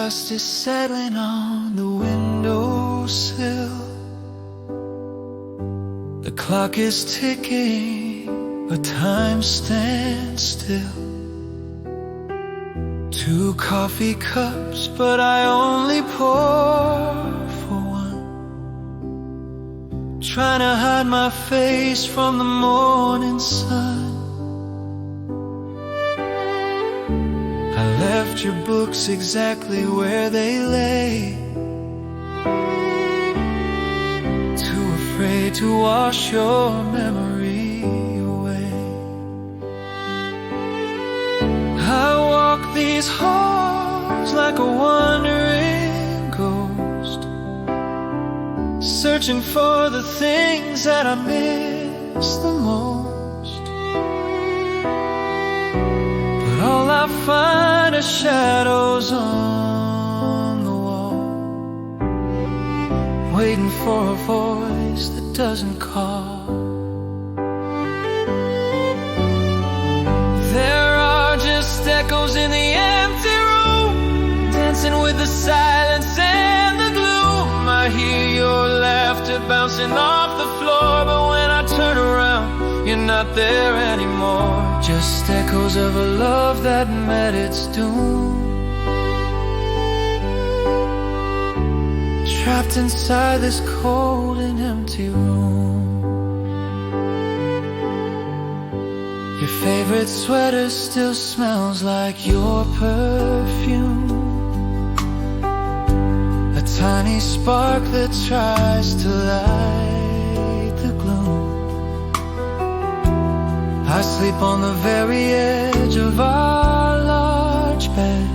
dust is settling on the windowsill. The clock is ticking, but time stands still. 2 coffee cups, but I only pour for one. Trying to hide my face from the morning sun. I left your books exactly where they lay, too afraid to wash your memory away. I walk these halls like a wandering ghost, searching for the things that I miss the most. But all I find are shadows on the wall, waiting for a voice that doesn't call. There are just echoes in the empty room, dancing with the silence and the gloom. I hear your laughter bouncing off the floor, but when I turn around, you're not there anymore. Just echoes of a love that met its doom, trapped inside this cold and empty room. Your favorite sweater still smells like your perfume, a tiny spark that tries to light the gloom. I sleep on the very edge of our large bed,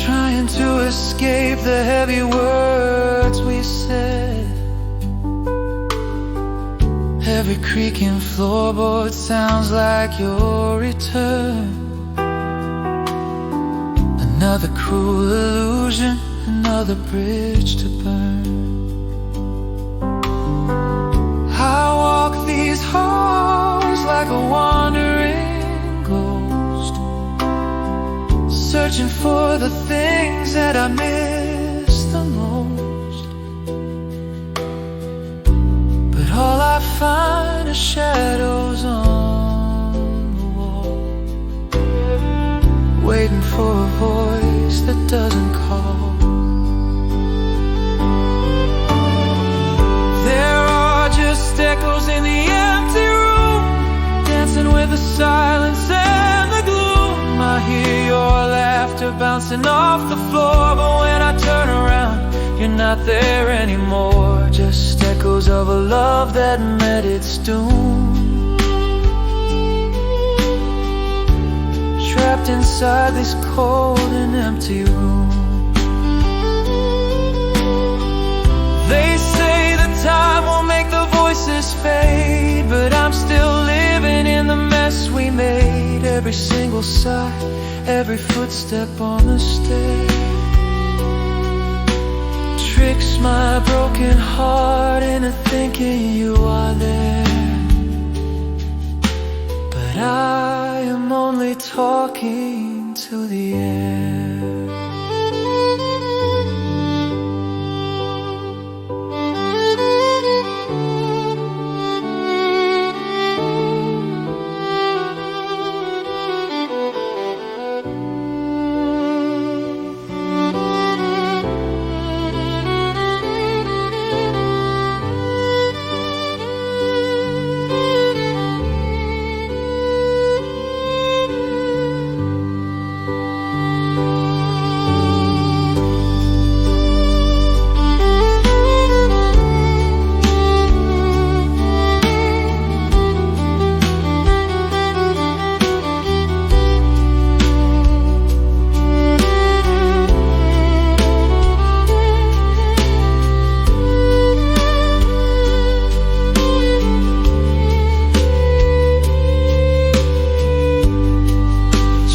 trying to escape the heavy words we said. Every creaking floorboard sounds like your return. Another cruel illusion, another bridge to burn. I walk these halls like a wandering ghost, searching for the things that I miss the most. But all I find are shadows on the wall, waiting for a voice that doesn't call. There are just echoes in the empty room, dancing with the silence and the gloom. I hear your laughter bouncing off the floor, but when I turn around, you're not there anymore. Just echoes of a love that met its doom, trapped inside this cold and empty room. They say that time will make the voices fade, but I'm still living in the mess we made. Every single sigh, every footstep on the stair tricks my broken heart into thinking you are there. But I am only talking to the air.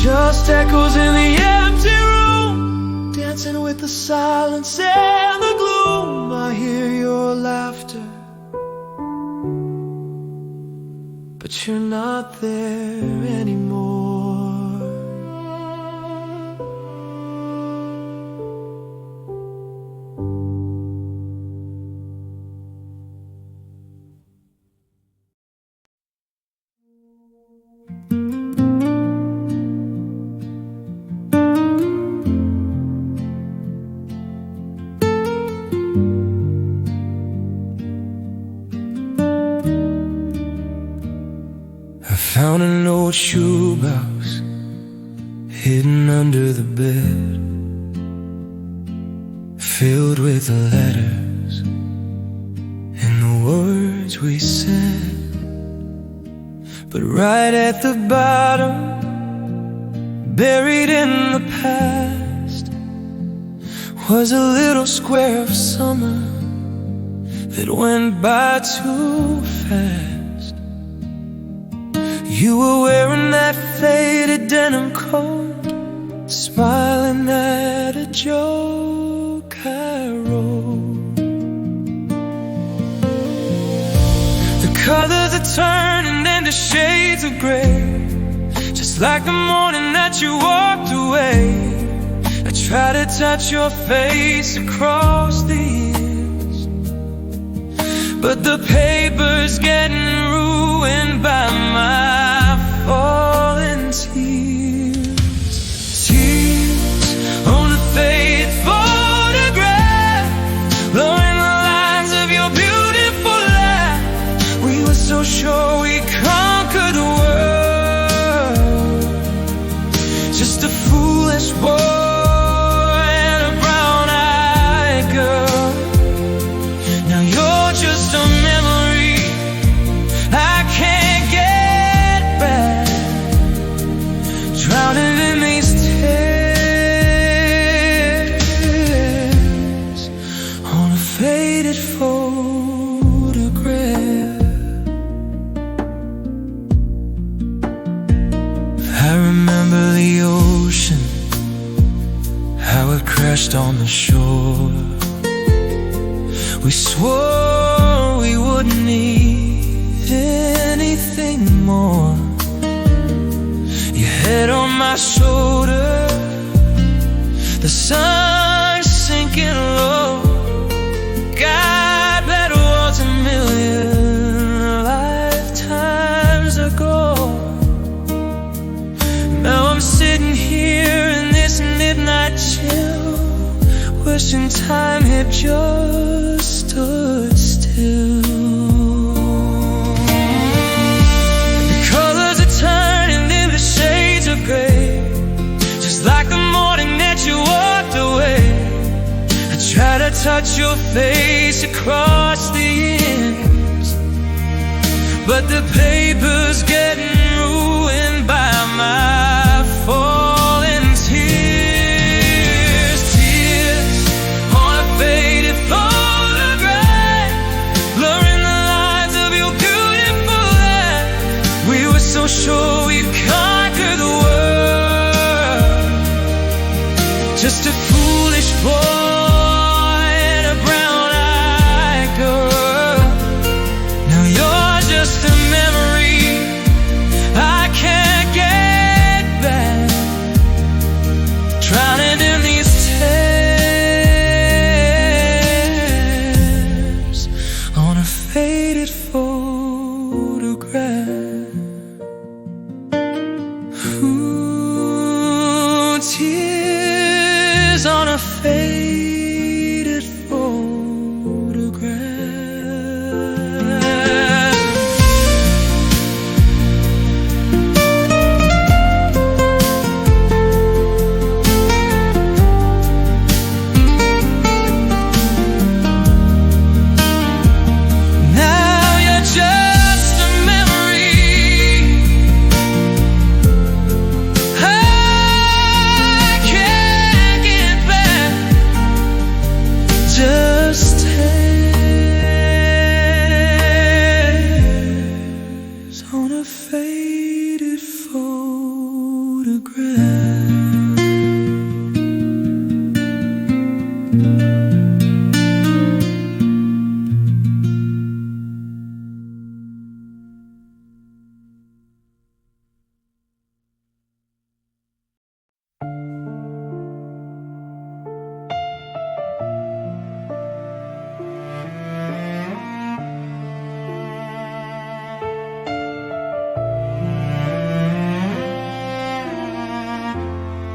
Just echoes in the empty room, dancing with the silence and the gloom. I hear your laughter, but you're not there anymore. old shoebox hidden under the bed, filled with the letters and the words we said. But right at the bottom, buried in the past, was a little square of summer that went by too fast. You were wearing that faded denim coat, smiling at a joke I wrote. The colors are turning into shades of gray, just like the morning that you walked away. I try to touch your face across the years, but the paper's getting ruined by my falling tears. Tears on a faded photograph, blurring the lines of your beautiful laugh. We were so sure we conquered the world, just a foolish boy and a brown-eyed girl. Now you're just a memory I can't get back, drowning in these tears on a faded photograph. I remember the ocean, how it crashed on the shore. We swore we wouldn't need anything more. Your head on my shoulder, the sun's sinking low. God, that was a million lifetimes ago. Now I'm sitting here in this midnight chill, wishing time had just stood still. The colors are turning into shades of gray, just like the morning that you walked away. I try to touch your face across the years, but the paper's getting ruined by my falling tears. Tears on a faded photograph, blurring the lines of your beautiful laugh. We were so sure we'd conquer the world, just a foolish boy and a brown-eyed girl. Now you're just a memory I can't get back, drowning in these tears on a faded photograph. Ooh, tears on a faded photograph. Now you're just a memory I can't get back, just tears on a faded photograph.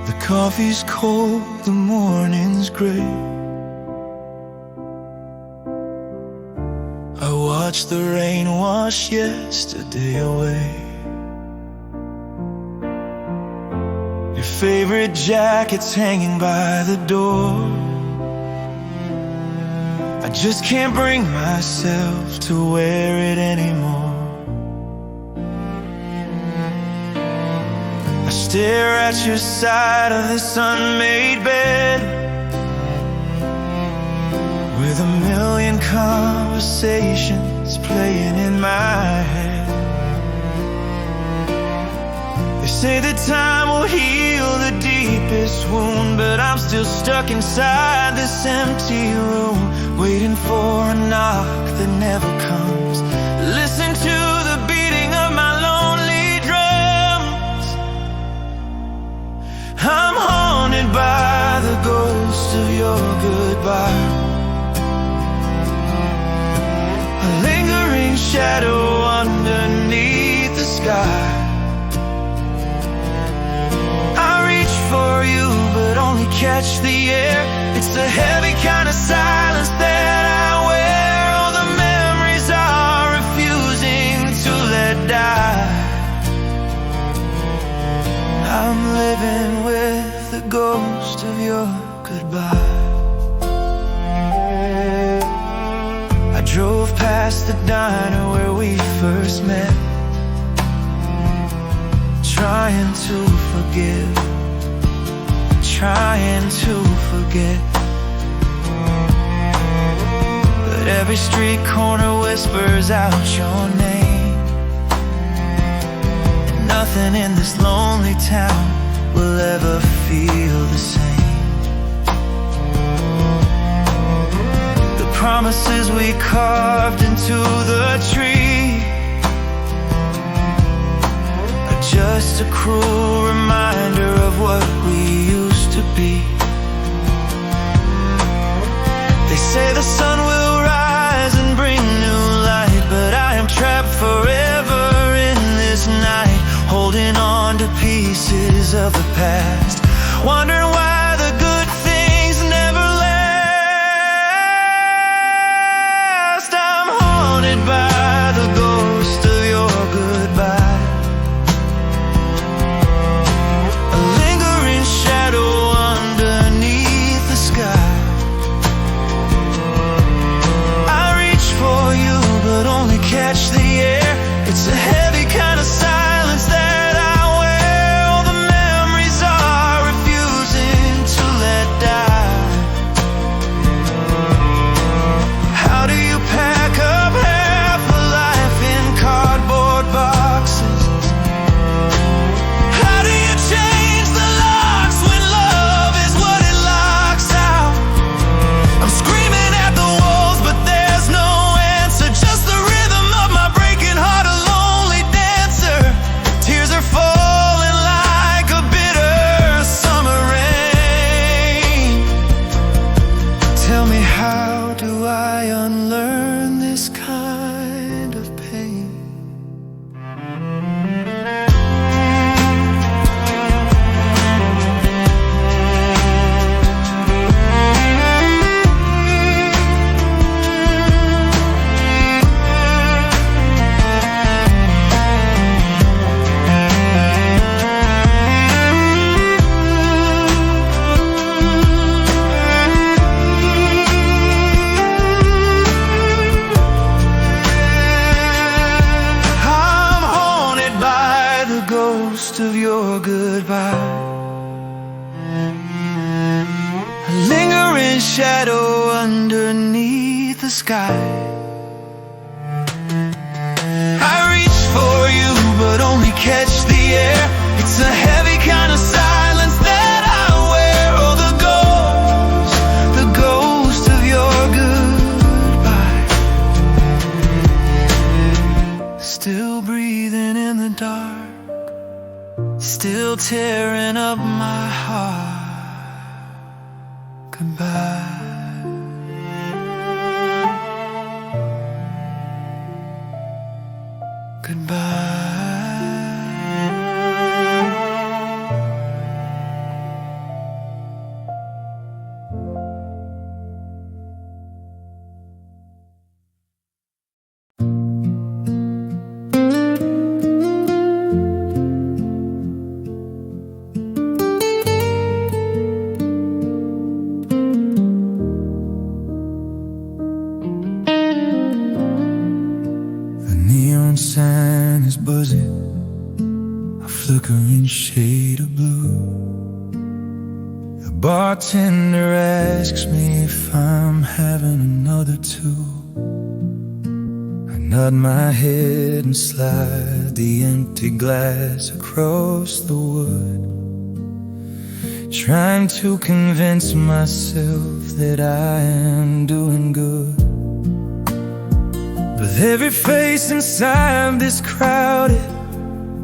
The coffee's cold, the morning's gray. I watched the rain wash yesterday away. favorite jacket's hanging by the door. I just can't bring myself to wear it anymore. I stare at your side of this unmade bed, with a million conversations playing in my head. They say that time will heal the deepest wound, but I'm still stuck inside this empty room, waiting for a knock that never comes. Listen to the beating of my lonely drums. I'm haunted by the ghost of your goodbye, a lingering shadow underneath the sky. I reach for you, but only catch the air. It's the heavy kind of silence that I wear. All the memories are refusing to let die. I'm living with the ghost of your goodbye. I drove past the diner where we first met, trying to forgive, trying to forget. But every street corner whispers out your name, and nothing in this lonely town will ever feel the same. The promises we carved into the tree are just a cruel reminder of what we used to be. They say the sun will rise and bring new light, but I am trapped forever in this night, holding on to pieces of the past, wondering why the good things never last. I'm haunted by the ghost of your goodbye, a lingering shadow underneath the sky. I reach for you, but only catch the air. It's a heavy kind of silence that I wear. All the memories are refusing to let die. How do you pack up half a life in cardboard boxes? How do you change the locks when love is what it locks out? I'm screaming at the walls, but there's no answer, just the rhythm of my breaking heart, a lonely dancer. Tears are falling like a bitter summer rain. Tell me, how do I unlearn this kind of pain? I'm haunted by the ghost of your goodbye, a lingering shadow underneath the sky. I reach for you, but only catch the air. It's a heavy kind of silence that I wear. Oh, the ghost of your goodbye, still breathing in the dark, still tearing up my heart. Goodbye. buzzing, a flickering shade of blue. The bartender asks me if I'm having another two. I nod my head and slide the empty glass across the wood, trying to convince myself that I am doing good. But every face inside this crowded,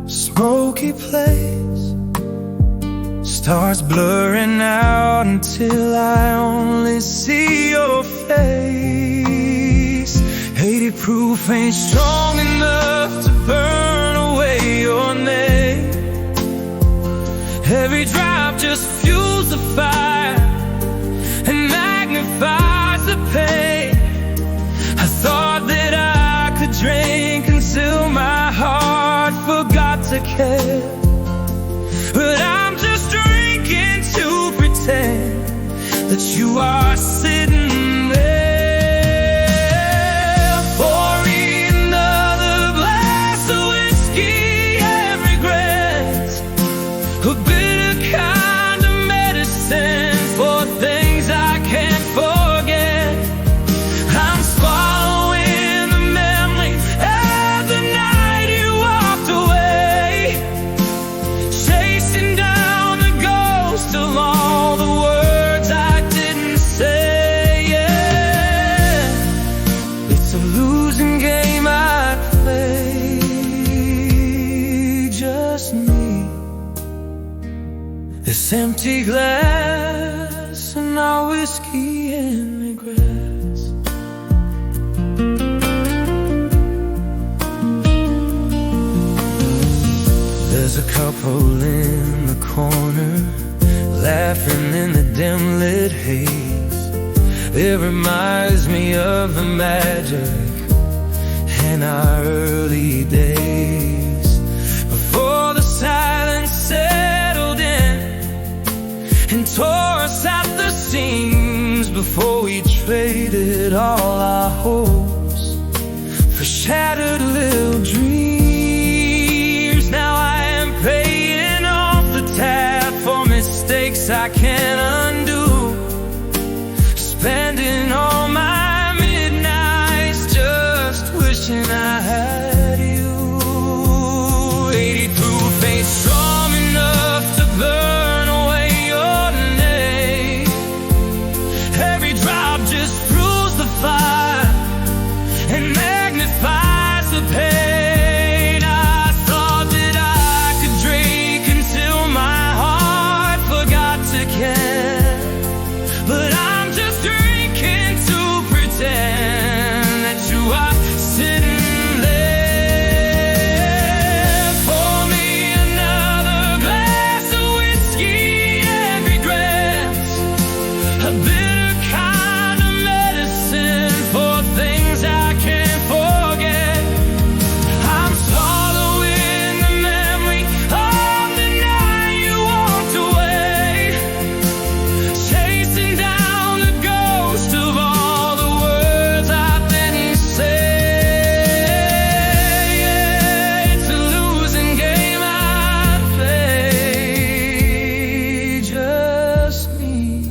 smoky place starts blurring out until I only see your face. 80 proof ain't strong enough to burn away your name. Every drop just fuels the fire and magnifies the pain. I thought that I could drink until my heart forgot to care, but I'm just drinking to pretend that you are sitting there. Pour me another glass of whiskey and regrets, a bitter kind of medicine for things I can't forget. I'm swallowing the memory of the night you walked away, chasing down the ghost of all the words I didn't say. Yeah, it's a losing game I play, just me, this empty glass and our whiskey and regrets. There's a couple in the corner, laughing in the dim lit haze. It reminds me of the magic in our early days, before the silence settled in and tore us at the seams, before we traded all our hopes for shattered little dreams. Now I am paying off the tab for mistakes I can't undo, spending all my midnights just wishing I had you. 80 proof ain't strong enough to burn away your name. Every drop just fuels the fire and magnifies the pain. I thought that I could drink until my heart forgot to care, but I'm just drinking to pretend that you are sitting there. Pour me another glass of whiskey and regrets, a bitter kind of medicine for things I can't forget. I'm swallowing the memory of the night you walked away, chasing down the ghost of all the words I didn't say. Yeah, it's a losing game I play, just me,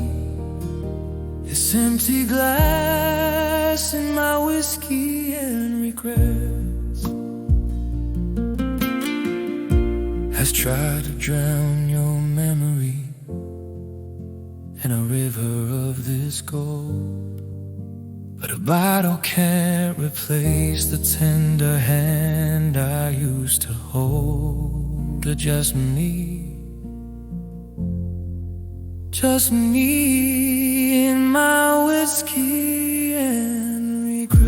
this empty glass and my whiskey and regrets has tried to drown your memory in a river of this gold, but a bottle can't replace the tender hand I used to hold. Just me in my whiskey and regrets.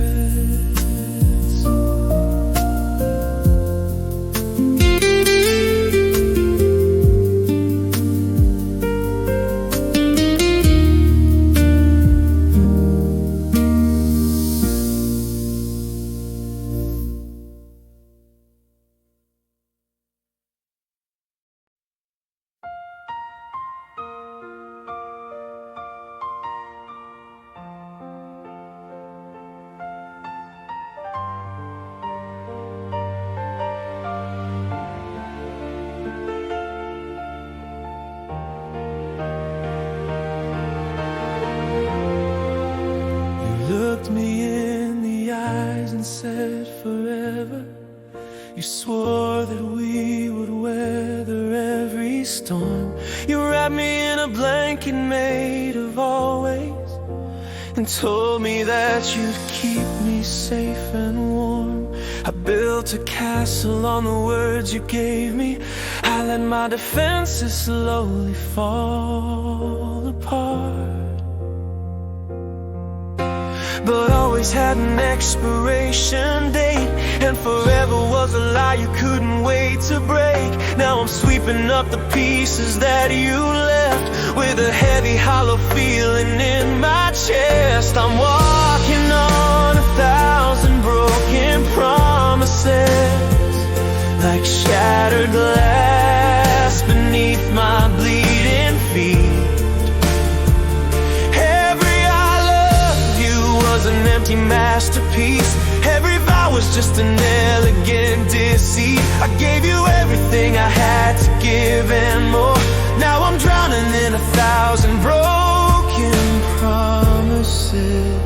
looked me in the eyes and said forever. You swore that we would weather every storm. You wrapped me in a blanket made of always, and told me that you'd keep me safe and warm. I built a castle on the words you gave me. I let my defenses slowly fall apart, but always had an expiration date, and forever was a lie you couldn't wait to break. Now I'm sweeping up the pieces that you left, with a heavy hollow feeling in my chest. I'm walking on 1,000 broken promises, like shattered glass beneath my bleeding feet. An empty masterpiece. Every vow was just an elegant deceit. I gave you everything I had to give and more. Now I'm drowning in 1,000 broken promises,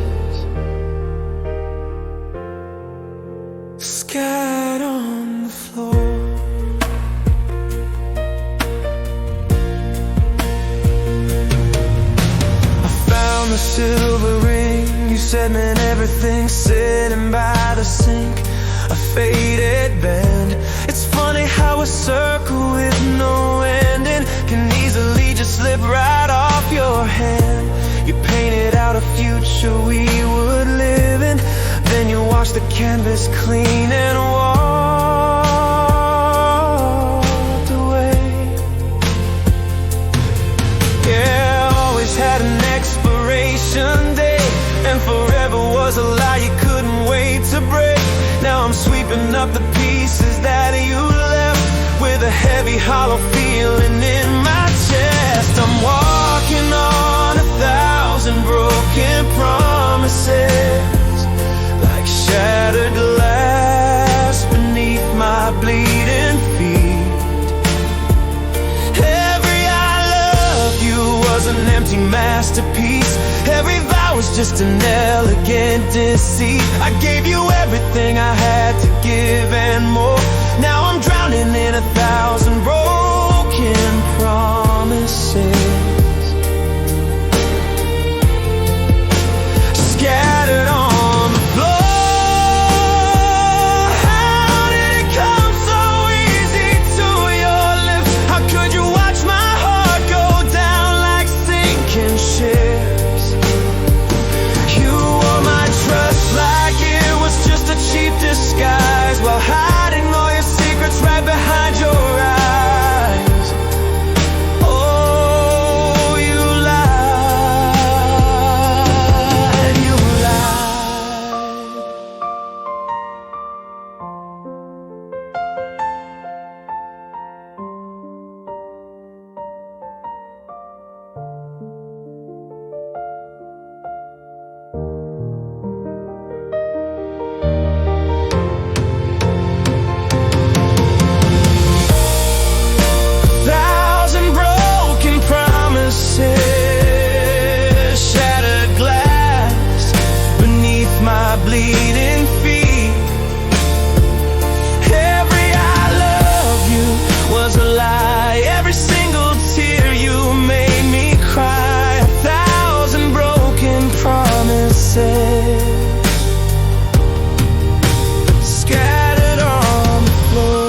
scattered on the floor. I found the silver ring you said meant everything, sitting by the sink, a faded band. It's funny how a circle with no ending can easily just slip right off your hand. You painted out a future we would live in, then you washed the canvas clean and walked away. Yeah, always had an expiration date, and forever was a lie you couldn't wait to break. Now I'm sweeping up the pieces that you left, with a heavy hollow feeling in my chest. I'm walking on 1,000 broken promises, like shattered glass beneath my bleeding feet. Every I love you was an empty masterpiece. Every vow was just an elegant deceit. I gave you everything I had to give and more. Now I'm drowning in 1,000 broken promises, scattered on the floor. How did it come so easy to your lips? How could you watch my heart go down like sinking ships? You wore my trust like it was just a cheap disguise, while hiding all your secrets right behind your eyes. Oh, you lied, you lied. Shattered glass beneath my bleeding feet. Every I love you was a lie. Every single tear you made me cry. 1,000 broken promises, scattered on the floor.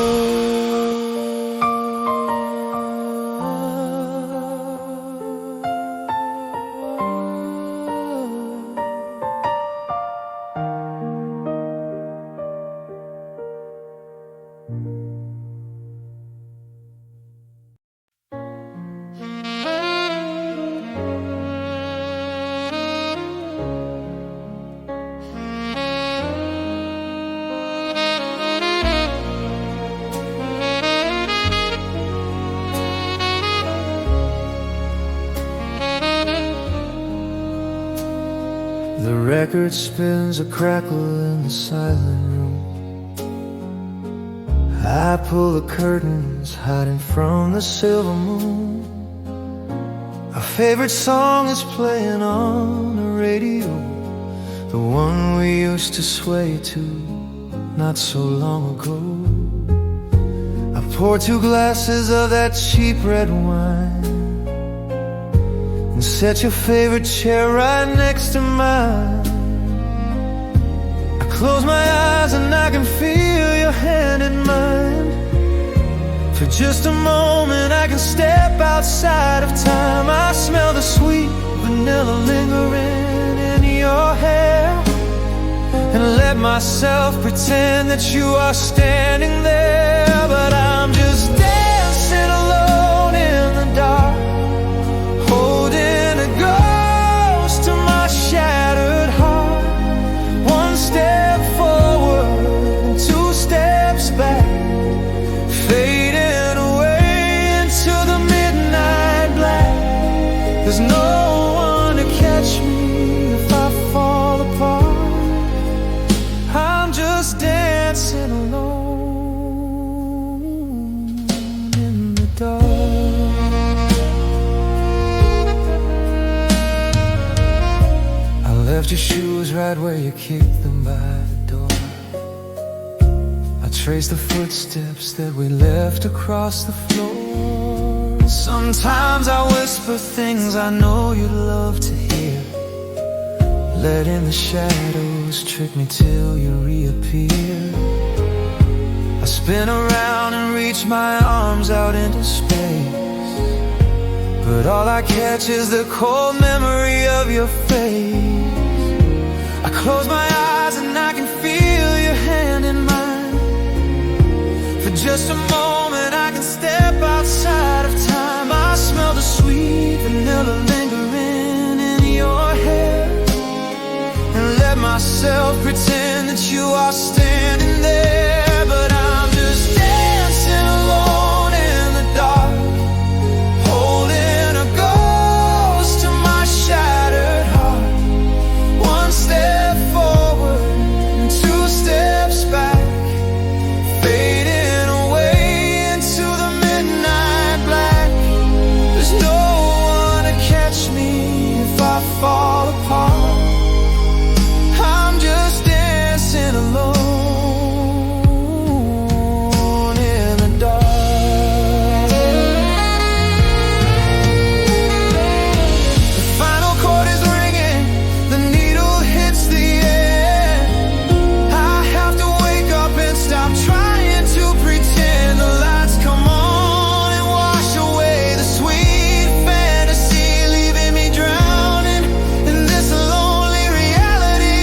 The record spins a crackle in the silent room. I pull the curtains, hiding from the silver moon. Our favorite song is playing on the radio. the one we used to sway to not so long ago. I poured 2 glasses of that cheap red wine and set your favorite chair right next to mine. I close my eyes and I can feel your hand in mine. For just a moment I can step outside of time. I smell the sweet vanilla lingering in your hair, and let myself pretend that you are standing there. But I'm just dancing alone in the dark, holding a ghost to my shattered heart. 1 step forward and 2 steps back, fading away into the midnight black. There's no one to catch me if I fall apart. I'm just dancing alone in the dark. I left your shoes right where you kicked them by the door. I traced the footsteps that we left across the floor. Sometimes I whisper things I know you'd love to hear, letting the shadows trick me till you reappear. I spin around and reach my arms out into space, but all I catch is the cold memory of your face. I close my eyes and I can feel your hand in mine. For just a moment I can step outside of time. I smell the sweet vanilla lingering in your hair, and let myself pretend that you are standing there. But I'm just dancing alone in the dark, holding a ghost to my shattered heart. 1 step forward and 2 steps back, fading away into the midnight black. There's no one to catch me if I fall apart. I'm just dancing alone in the dark. The final chord is ringing, the needle hits the air. I have to wake up and stop trying to pretend. The lights come on and wash away the sweet fantasy, leaving me drowning in this lonely reality.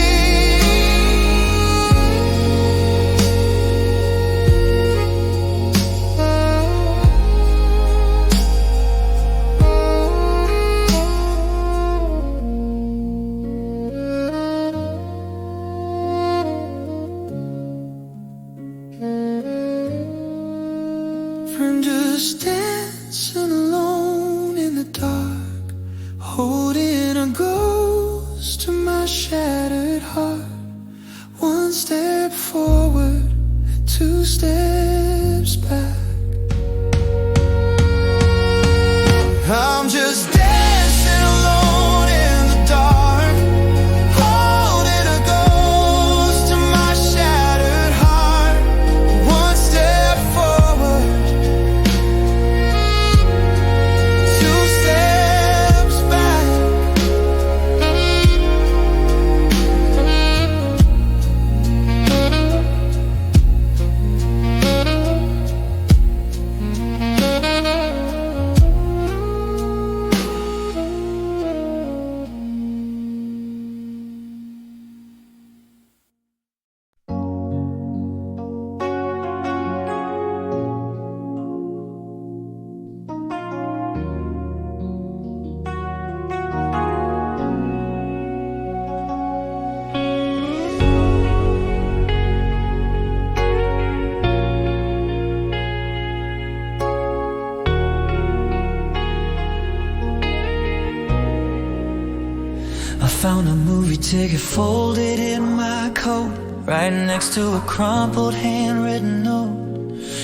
I'm just dancing alone in the dark, holding a ghost to my shattered heart. 1 step forward, 2 steps back. I'm just dancing alone in the dark, holding a ghost to my shattered heart. 1 step forward, 2 steps back. Found a movie ticket folded in my coat, right next to a crumpled handwritten note.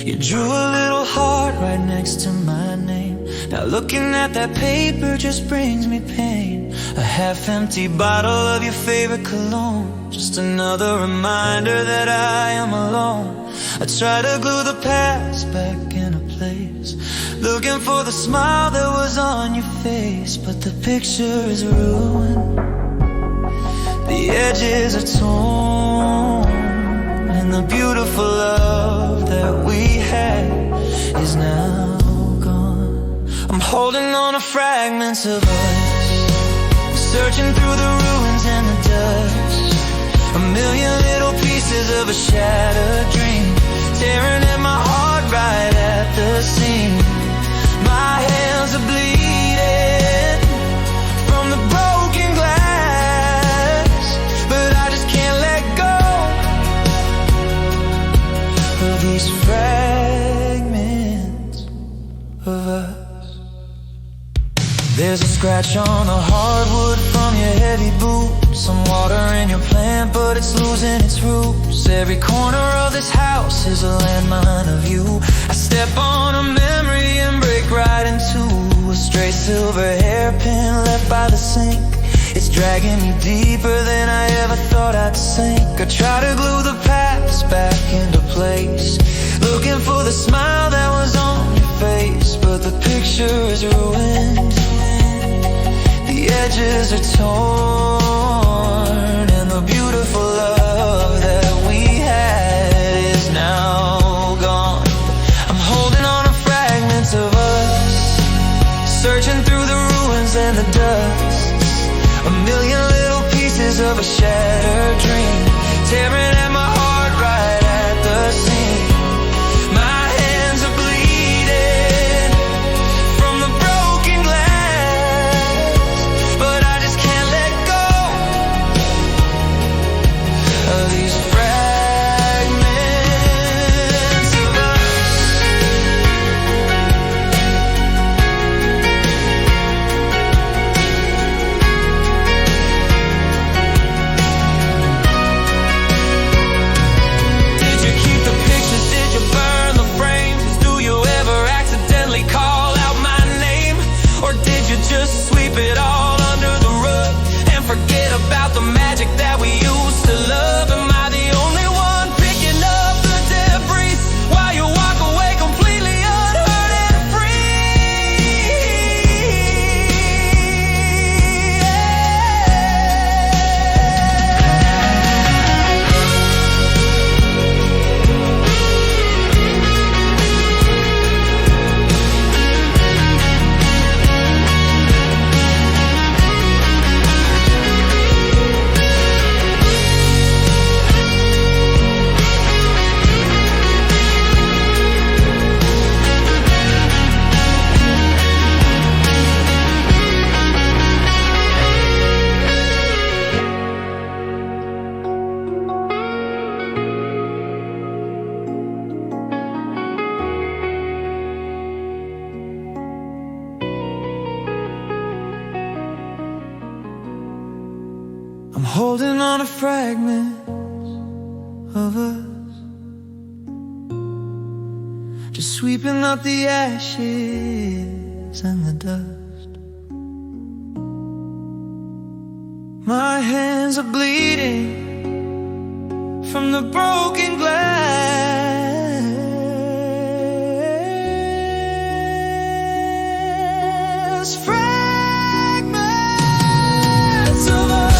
You drew a little heart right next to my name. Now looking at that paper just brings me pain. A half-empty bottle of your favorite cologne, just another reminder that I am alone. I try to glue the past back into place, looking for the smile that was on your face, but the picture is ruined. The edges are torn, and the beautiful love that we had is now gone. I'm holding on to fragments of us, searching through the ruins and the dust. A million little pieces of a shattered dream, tearing at my heart right at the seam. My hands are bleeding from the broken glass, but I just can't let go of these fragments of us. There's a scratch on the hardwood from your heavy boots, some water in your plant, but it's losing its roots. Every corner of this house is a landmine of you. I step on a memory and break right into a stray silver hairpin left by the sink. It's dragging me deeper than I ever thought I'd sink. I try to glue the past back into place, looking for the smile that was on your face, but the picture is ruined. The edges are torn, and the beautiful love that we had is now gone. I'm holding on to fragments of us, searching through the ruins and the dust. A million little pieces of a shattered dream, tearing at my heart right at the seam. My hands are bleeding from the broken glass, but I just can't let go of these fragments of us. Did you keep the pictures? Did you burn the frames? Do you ever accidentally call out my name? Or did you just sweep it all under the rug and forget about the magic that we used to love? Am I the only one picking up the debris while you walk away completely unhurt and I'm holding on to fragments of us, just sweeping up the ashes and the dust. My hands are bleeding from the broken glass. Fragments of us.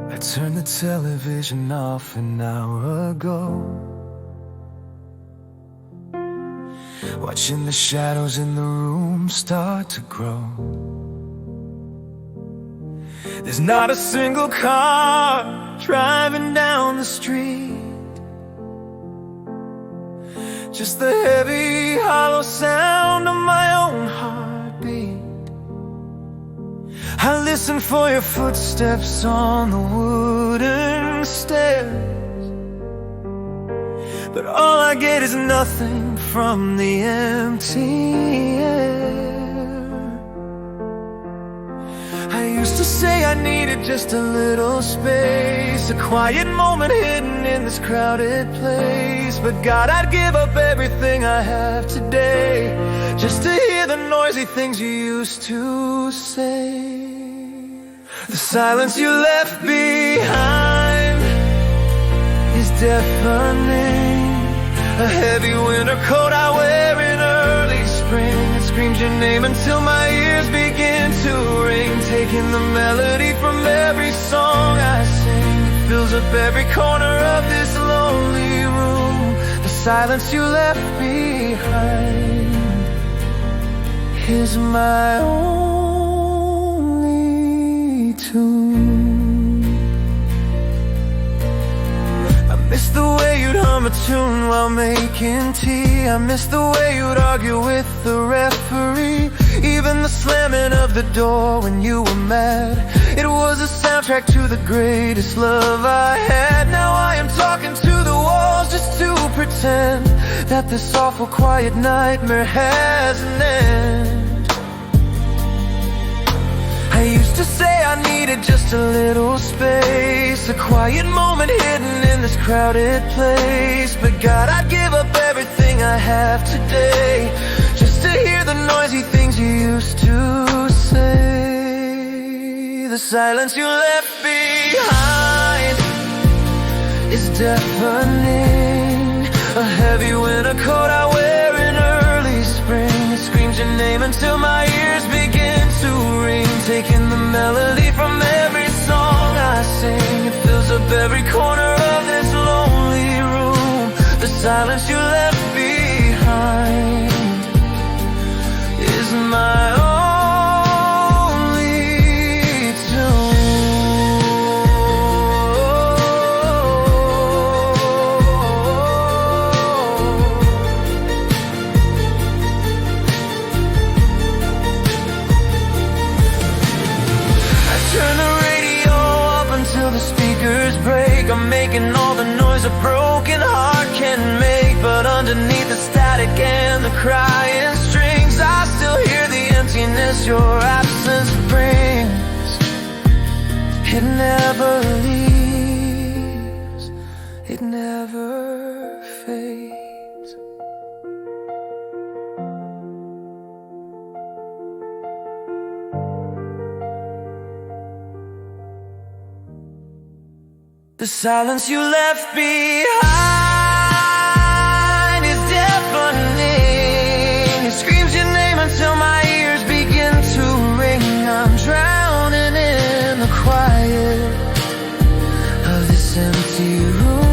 I turned the television off an hour ago, watching the shadows in the room start to grow. There's not a single car driving down the street, just the heavy, hollow sound of my own heartbeat. I listen for your footsteps on the wooden stairs, but all I get is nothing from the empty air. I used to say I needed just a little space, a quiet moment hidden in this crowded place. But God, I'd give up everything I have today just to hear the noisy things you used to say. The silence you left behind is deafening. A heavy winter coat I wear in early spring. It screams your name until my ears begin to ring, taking the melody from every song I sing. It fills up every corner of this lonely room. The silence you left behind is my only tune. I miss the way you'd hum a tune while making tea. I miss the way you'd argue with the referee. Even the slamming of the door when you were mad, it was a soundtrack to the greatest love I had. Now I am talking to the walls just to pretend that this awful quiet nightmare has an end. I used to say I needed just a little space, a quiet moment hidden in this crowded place. But God, I'd give up everything I have today just to hear the noisy things you used to say. The silence you left behind is deafening. A heavy winter coat I wear in early spring. It screams your name until my ears begin to ring, taking the melody from every song I sing. It fills up every corner of this lonely room. The silence you left behind is my only Turn the radio up until the speakers break. I'm making all the noise a broken heart can make, but underneath the static and the crying strings, I still hear the emptiness your absence brings. It never leaves, it never fades. The silence you left behind is deafening. It screams your name until my ears begin to ring. I'm drowning in the quiet of this empty room.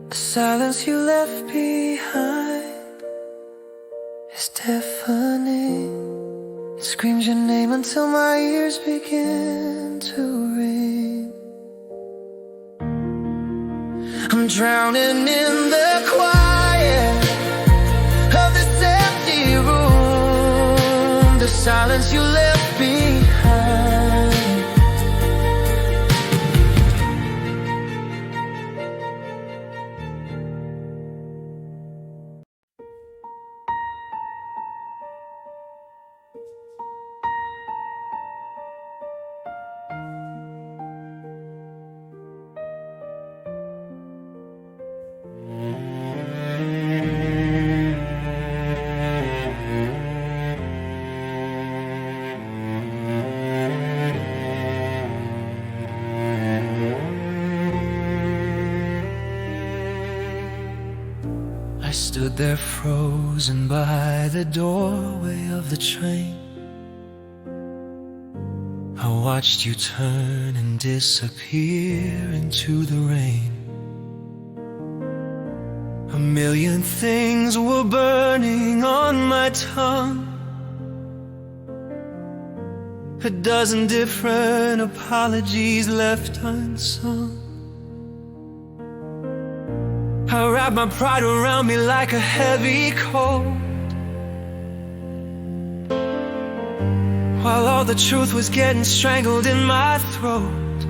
The silence you left behind is deafening. It screams your name until my ears begin to ring. I'm drowning in the quiet of this empty room. The silence you left behind. Stood there frozen by the doorway of the train. I watched you turn and disappear into the rain. A million things were burning on my tongue, a dozen different apologies left unsung. I wrapped my pride around me like a heavy coat, while all the truth was getting strangled in my throat.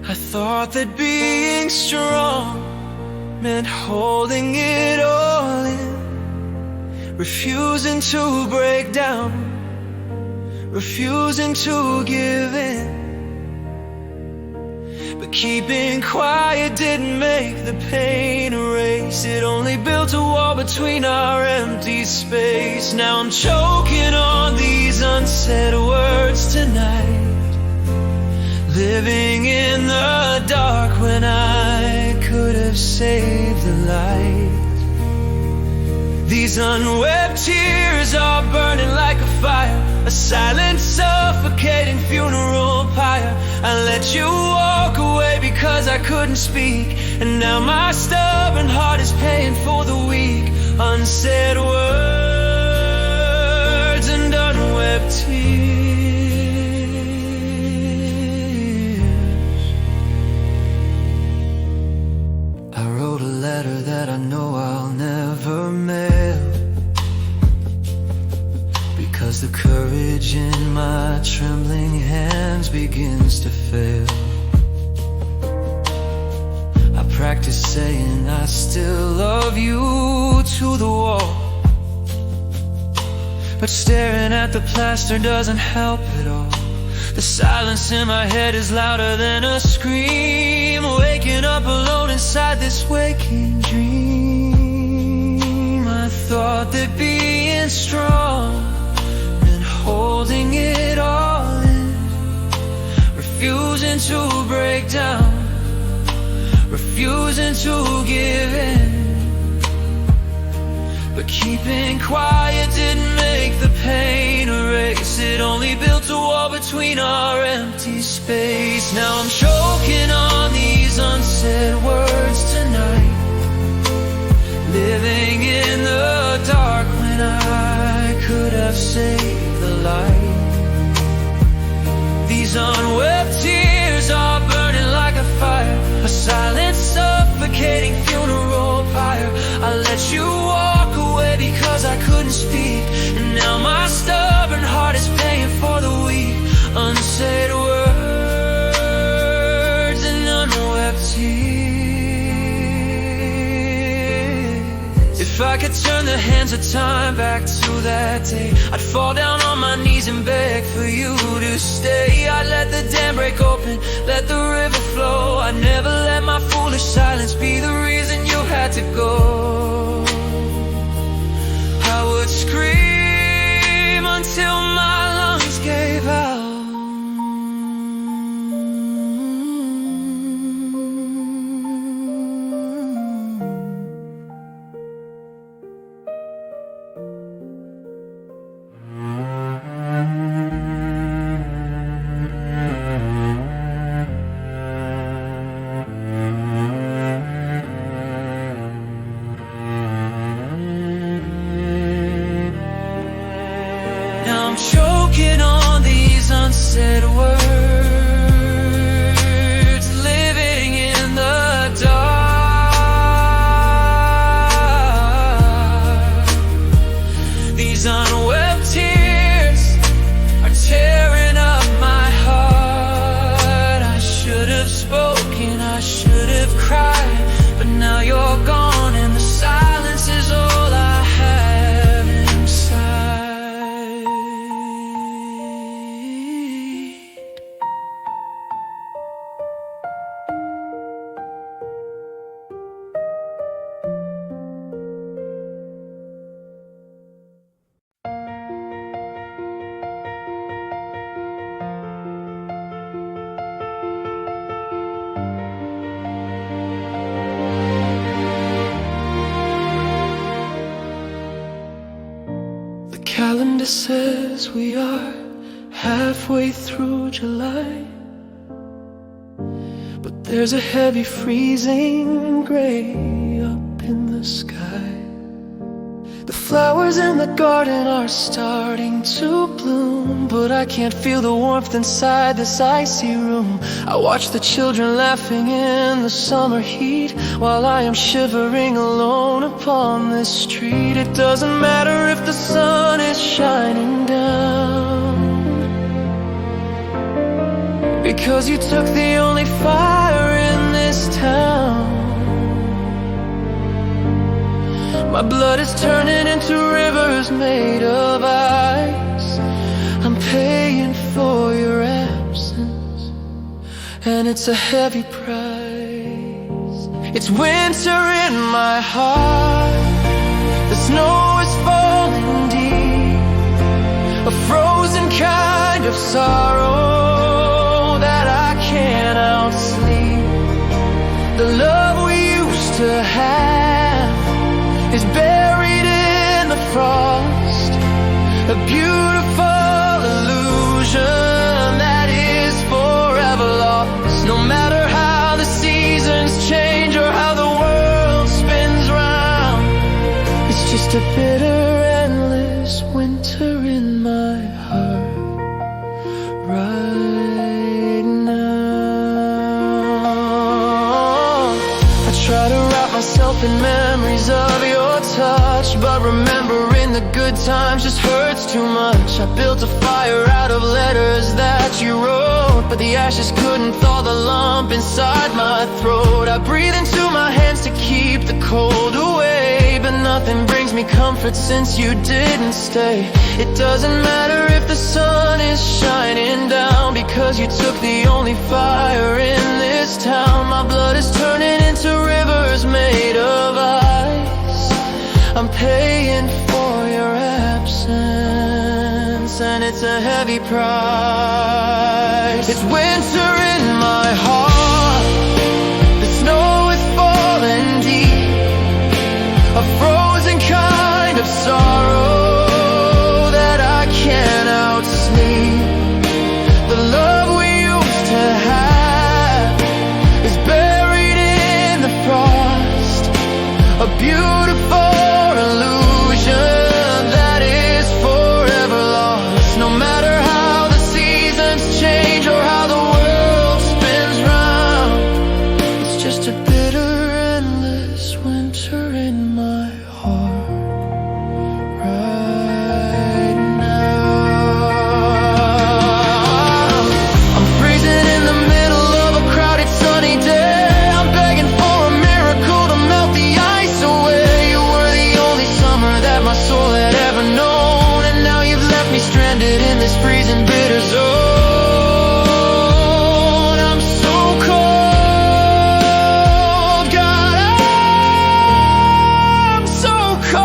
I thought that being strong meant holding it all in, refusing to break down, refusing to give in. But keeping quiet didn't make the pain erase. It only built a wall between our empty space. Now I'm choking on these unsaid words tonight, living in the dark when I could have saved the light. These unwept tears are burning like a fire, a silent, suffocating funeral pyre. I let you walk away because I couldn't speak, and now my stubborn heart is paying for the weak. Unsaid words and unwept tears. I wrote a letter that I know I'll never mail, because the courage in my trembling hands begins to fail. I practice saying I still love you to the wall, but staring at the plaster doesn't help at all. The silence in my head is louder than a scream, waking up alone inside this waking dream. I thought that being strong and holding it all in, refusing to break down, refusing to give in. But keeping quiet didn't make the pain erase. It only built a wall between our empty space. Now I'm choking on these unsaid words tonight, living in the dark when I could have saved the light. These unwept tears are burning like a fire, a silent, suffocating funeral pyre. I let you walk away because I couldn't speak, and now my stubborn heart is paying for the weak. Unsaid words and unwept tears. If I could turn the hands of time back to that day, I'd fall down on my knees and beg for you to stay. I'd let the dam break open, let the river flow. I'd never let my foolish silence be the reason you had to go. I would scream until my lungs gave out. I'm choking on these unsaid words, living in the dark. These unwept tears are tearing up my heart. I should have spoken, I should have cried, but now you're gone and the silence is all I have inside. Calendar says we are halfway through July, but there's a heavy freezing gray up in the the sky. The flowers in the garden are starting to bloom, but I can't feel the warmth inside this icy room. I watch the children laughing in the summer heat, while I am shivering alone upon this street. It doesn't matter if the sun is shining down, because you took the only fire in this town. My blood is turning into rivers made of ice. I'm paying for your absence, and it's a heavy price. It's winter in my heart. The snow is falling deep, a frozen kind of sorrow that I can't outsleep. The love we used to have is buried in the frost, a beautiful illusion that is forever lost. No matter how the seasons change or how the world spins round, it's just a bitter, endless winter in my heart right now. I try to wrap myself in memories of your touch, but remembering the good times just hurts too much. I built a fire out of letters that you wrote, but the ashes couldn't thaw the lump inside my throat. I breathe into my hands to keep the cold away, but nothing brings me comfort since you didn't stay. It doesn't matter if the sun is shining down, because you took the only fire in this town. My blood is turning into rivers made of ice. I'm paying for your absence, and it's a heavy price. It's winter in my heart. The snow is falling deep, a frozen kind of sorrow that I can't outsleep. The love we used to have is buried in the frost, a beautiful illusion that is forever lost. No matter how the seasons change or how the world spins round, it's just a bitter, endless winter in my heart right now. I'm freezing in the middle of a crowded sunny day. I'm begging for a miracle to melt the ice away. You were the only summer that my soul had ever known, and now you've left me stranded in this freezing bitter zone. I'm so cold, God, I'm so cold.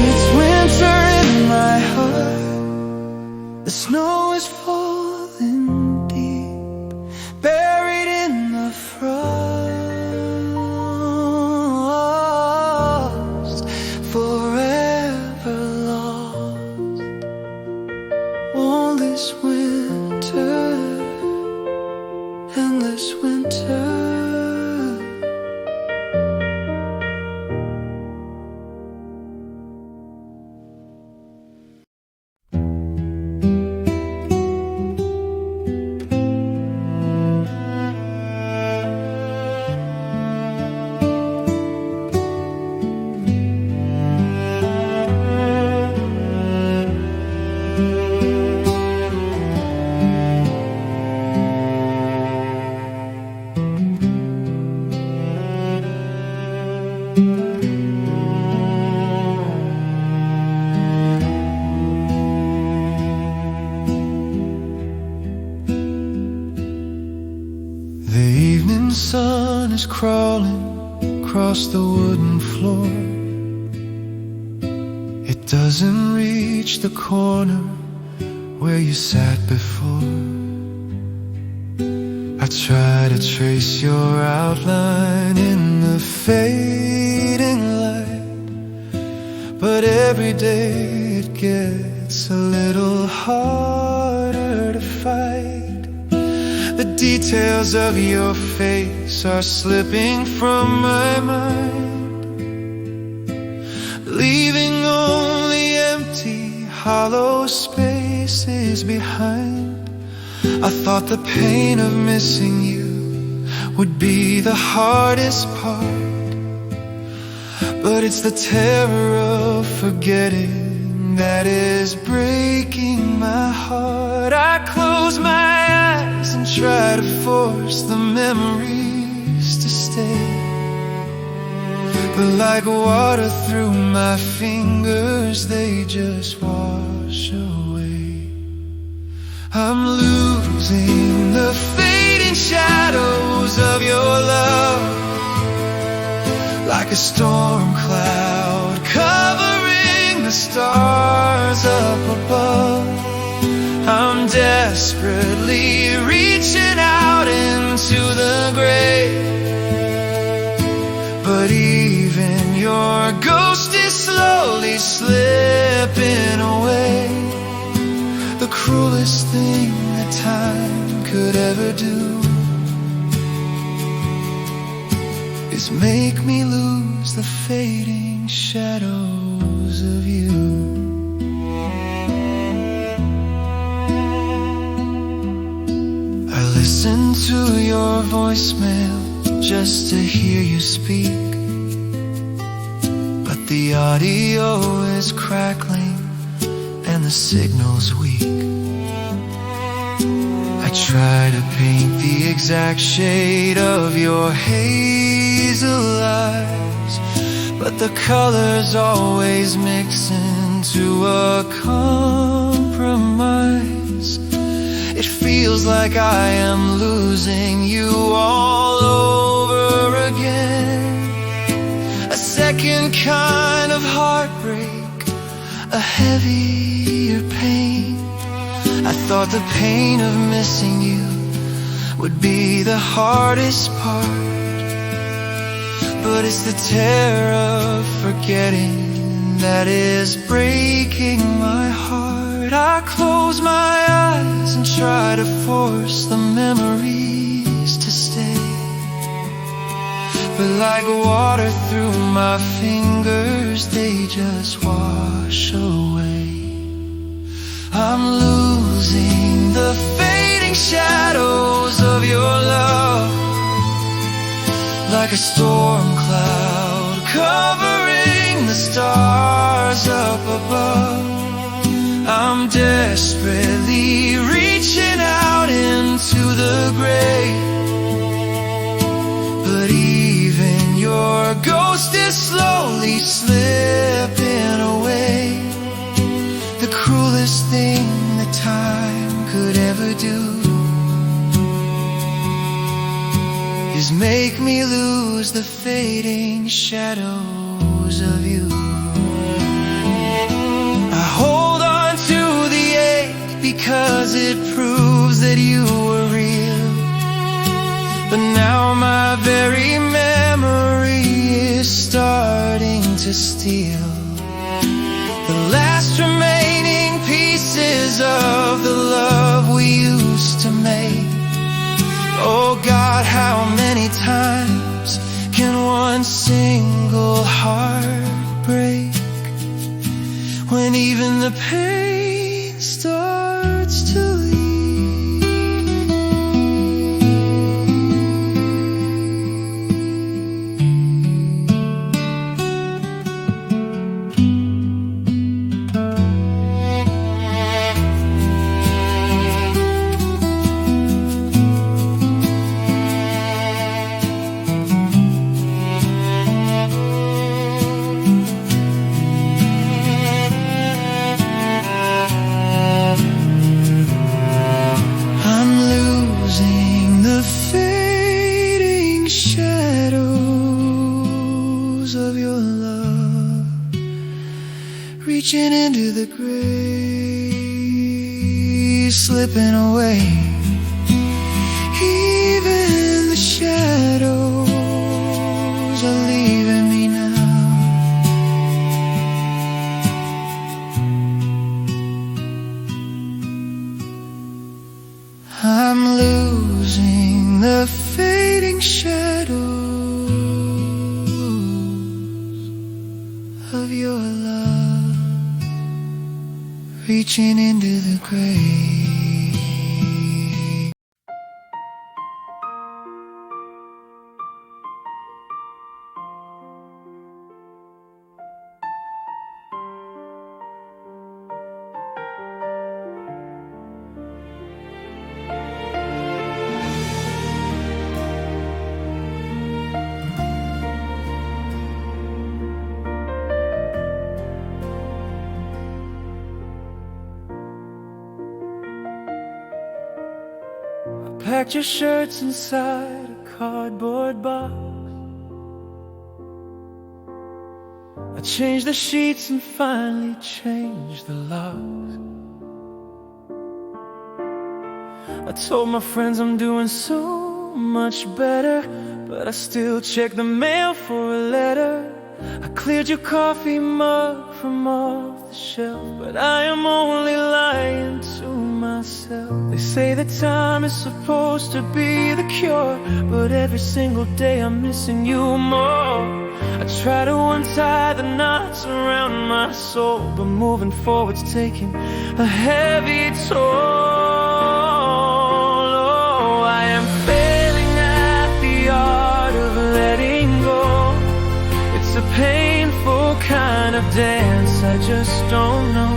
It's winter in my heart. The snow is falling deep, buried in the frost, forever lost. Oh, this winter, endless winter. crawling across the wooden floor. It doesn't reach the corner where you sat before. I try to trace your outline in the fading light, but every day it gets a little harder to fight. The details of your face are slipping from my mind, leaving only empty, hollow spaces behind. I thought the pain of missing you would be the hardest part, but it's the terror of forgetting that is breaking my heart. I close my eyes and try to force the memories to stay, but like water through my fingers, they just wash away. I'm losing the fading shadows of your love, like a storm cloud covering the stars up above. I'm desperately reaching out into the grave, but even your ghost is slowly slipping away. The cruelest thing that time could ever do is make me lose the fading shadows of you. I listen to your voicemail just to hear you speak, but the audio is crackling and the signal's weak. I try to paint the exact shade of your hazel eyes, but the colors always mix into a compromise. It feels like I am losing you all over again. A second kind of heartbreak, a heavier pain. I thought the pain of missing you would be the hardest part, but it's the terror of forgetting that is breaking my heart. I close my eyes and try to force the memories to stay, but like water through my fingers, they just wash away. I'm losing the fading shadows of your love, like a storm cloud covering the stars up above. I'm desperately reaching out into the grave, but even your ghost is slowly slipping away. The cruelest thing that time could ever do is make me lose the fading shadows of you. I hold on to the ache because it proves that you were real, but now my very memory is starting to steal the last remaining pieces of the love we used to make. Oh God, how many times can one single heart break, when even the pain starts to leave? the gray, slipping away. Even the shadows are leaving me now. I'm losing the fading shadows of your love, reaching into the grave. Packed your shirts inside a cardboard box. I changed the sheets and finally changed the locks. I told my friends I'm doing so much better, but I still check the mail for a letter. I cleared your coffee mug from off the shelf, but I am only lying to myself. They say that time is supposed to be the cure, but every single day I'm missing you more. I try to untie the knots around my soul, but moving forward's taking a heavy toll. Oh, I am failing at the art of letting go. It's a painful kind of dance, I just don't know.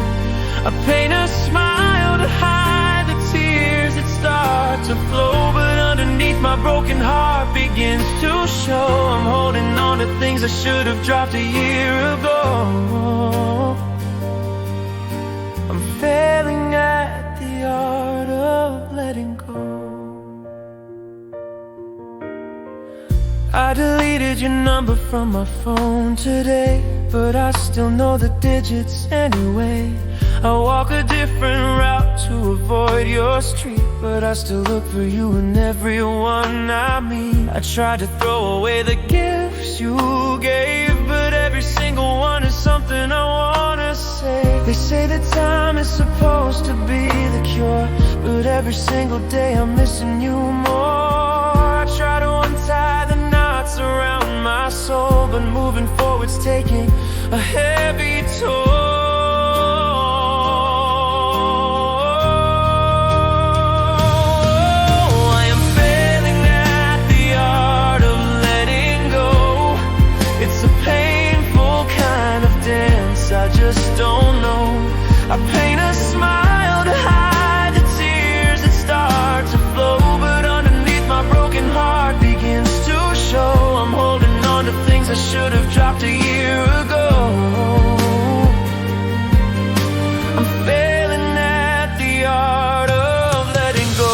I paint a smile to hide the tears that start to flow, but underneath my broken heart begins to show. I'm holding on to things I should have dropped a year ago. I'm failing at the art of letting go. I deleted your number from my phone today, but I still know the digits anyway. I walk a different route to avoid your street, but I still look for you in everyone I meet. I tried to throw away the gifts you gave, but every single one is something I wanna say. They say that time is supposed to be the cure, but every single day I'm missing you more. I try to untie the knots around my soul, but moving forward's taking a heavy toll. I just don't know. I paint a smile to hide the tears that start to flow, but underneath my broken heart begins to show. I'm holding on to things I should have dropped a year ago. I'm failing at the art of letting go.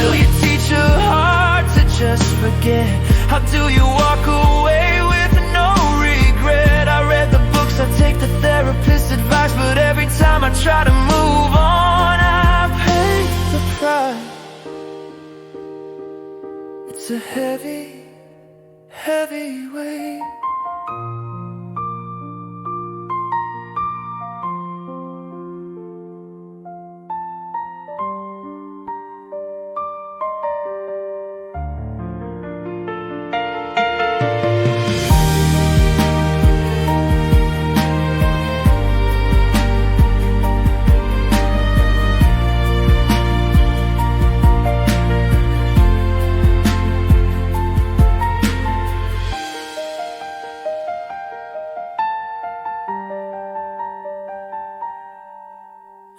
Do you teach a heart to just forget? How do you walk away with no regret? I read the books, I take the therapist's advice, but every time I try to move on, I pay the price. It's a heavy, heavy weight.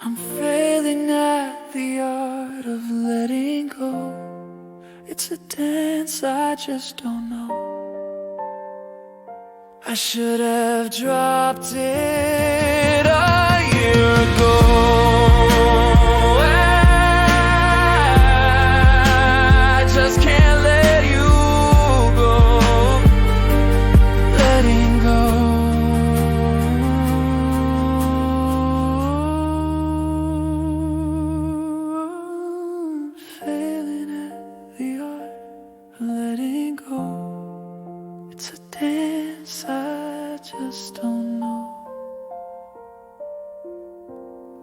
I'm failing at the art of letting go. It's a dance I just don't know. I should have dropped it a year ago. I just can't let you go. Letting go.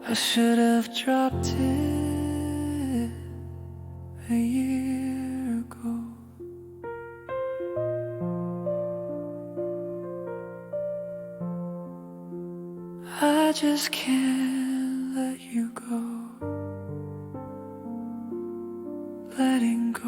I should have dropped it a year ago. I just can't let you go. Letting go.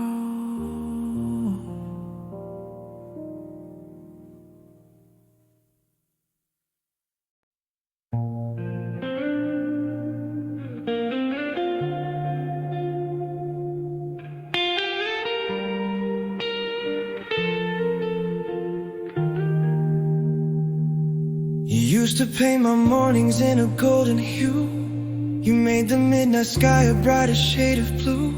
You used to paint my mornings in a golden hue. You made the midnight sky a brighter shade of blue.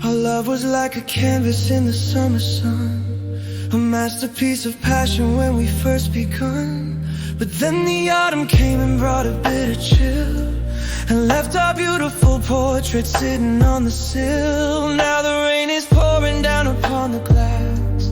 Our love was like a canvas in the summer sun, a masterpiece of passion when we first begun. But then the autumn came and brought a bitter chill, and left our beautiful portrait sitting on the sill. Now the rain is pouring down upon the glass,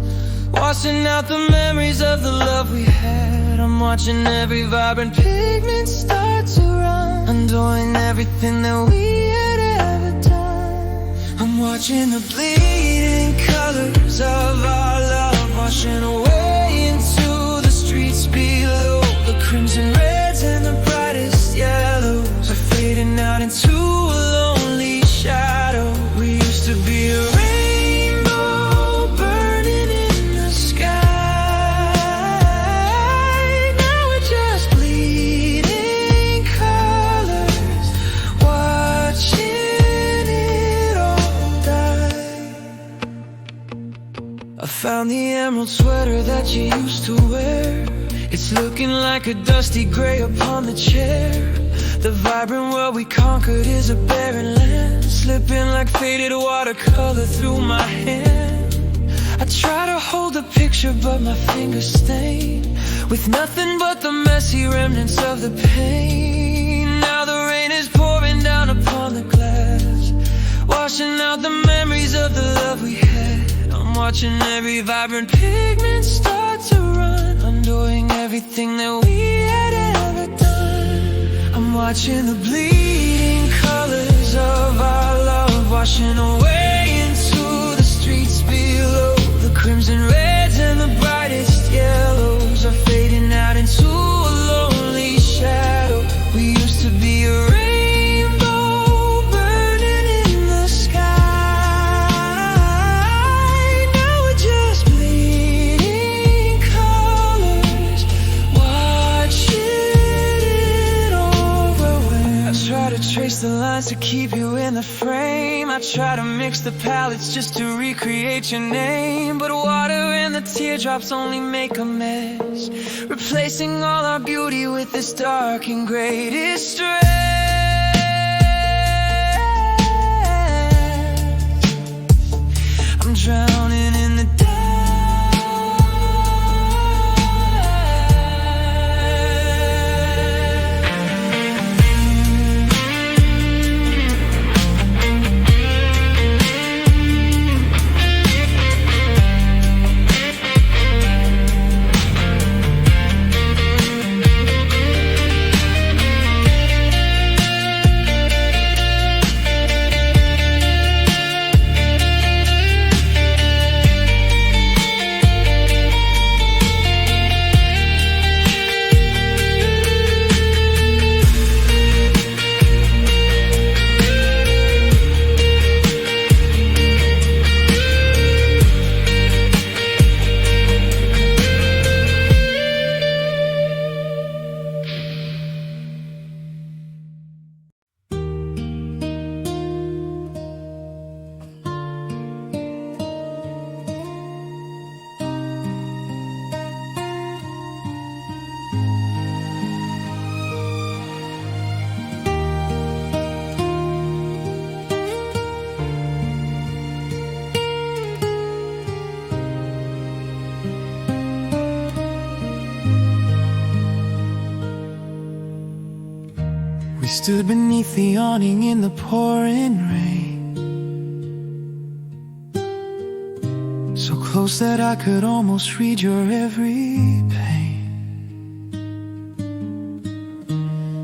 washing out the memories of the love we had. I'm watching every vibrant pigment start to run, undoing everything that we had ever done. I'm watching the bleeding colors of our love washing away into the streets below. The crimson reds and the brightest yellows are fading out into a lonely shadow. We used to be a rainbow burning in the sky. Now we're just bleeding colors, watching it all die. I found the emerald sweater that you used to wear. It's looking like a dusty gray upon the chair. The vibrant world we conquered is a barren land, slipping like faded watercolor through my hand. I try to hold the picture but my fingers stain with nothing but the messy remnants of the pain. Now the rain is pouring down upon the glass, washing out the memories of the love we had. I'm watching every vibrant pigment start to run, undoing everything that we had ever done. I'm watching the bleeding colors of our love washing away into the streets below. The crimson reds and the brightest yellows are fading out into a lonely shadow. We used to be a rainbow burning in the sky. Now we're just bleeding colors, watching it over. I try to trace the lines to keep you in the frame. I try to mix the palettes just to recreate your name, but water and the teardrops only make a mess, replacing all our beauty with this dark and gray distress. I'm drowning in the dark. We stood beneath the awning in the pouring rain, so close that I could almost read your every pain.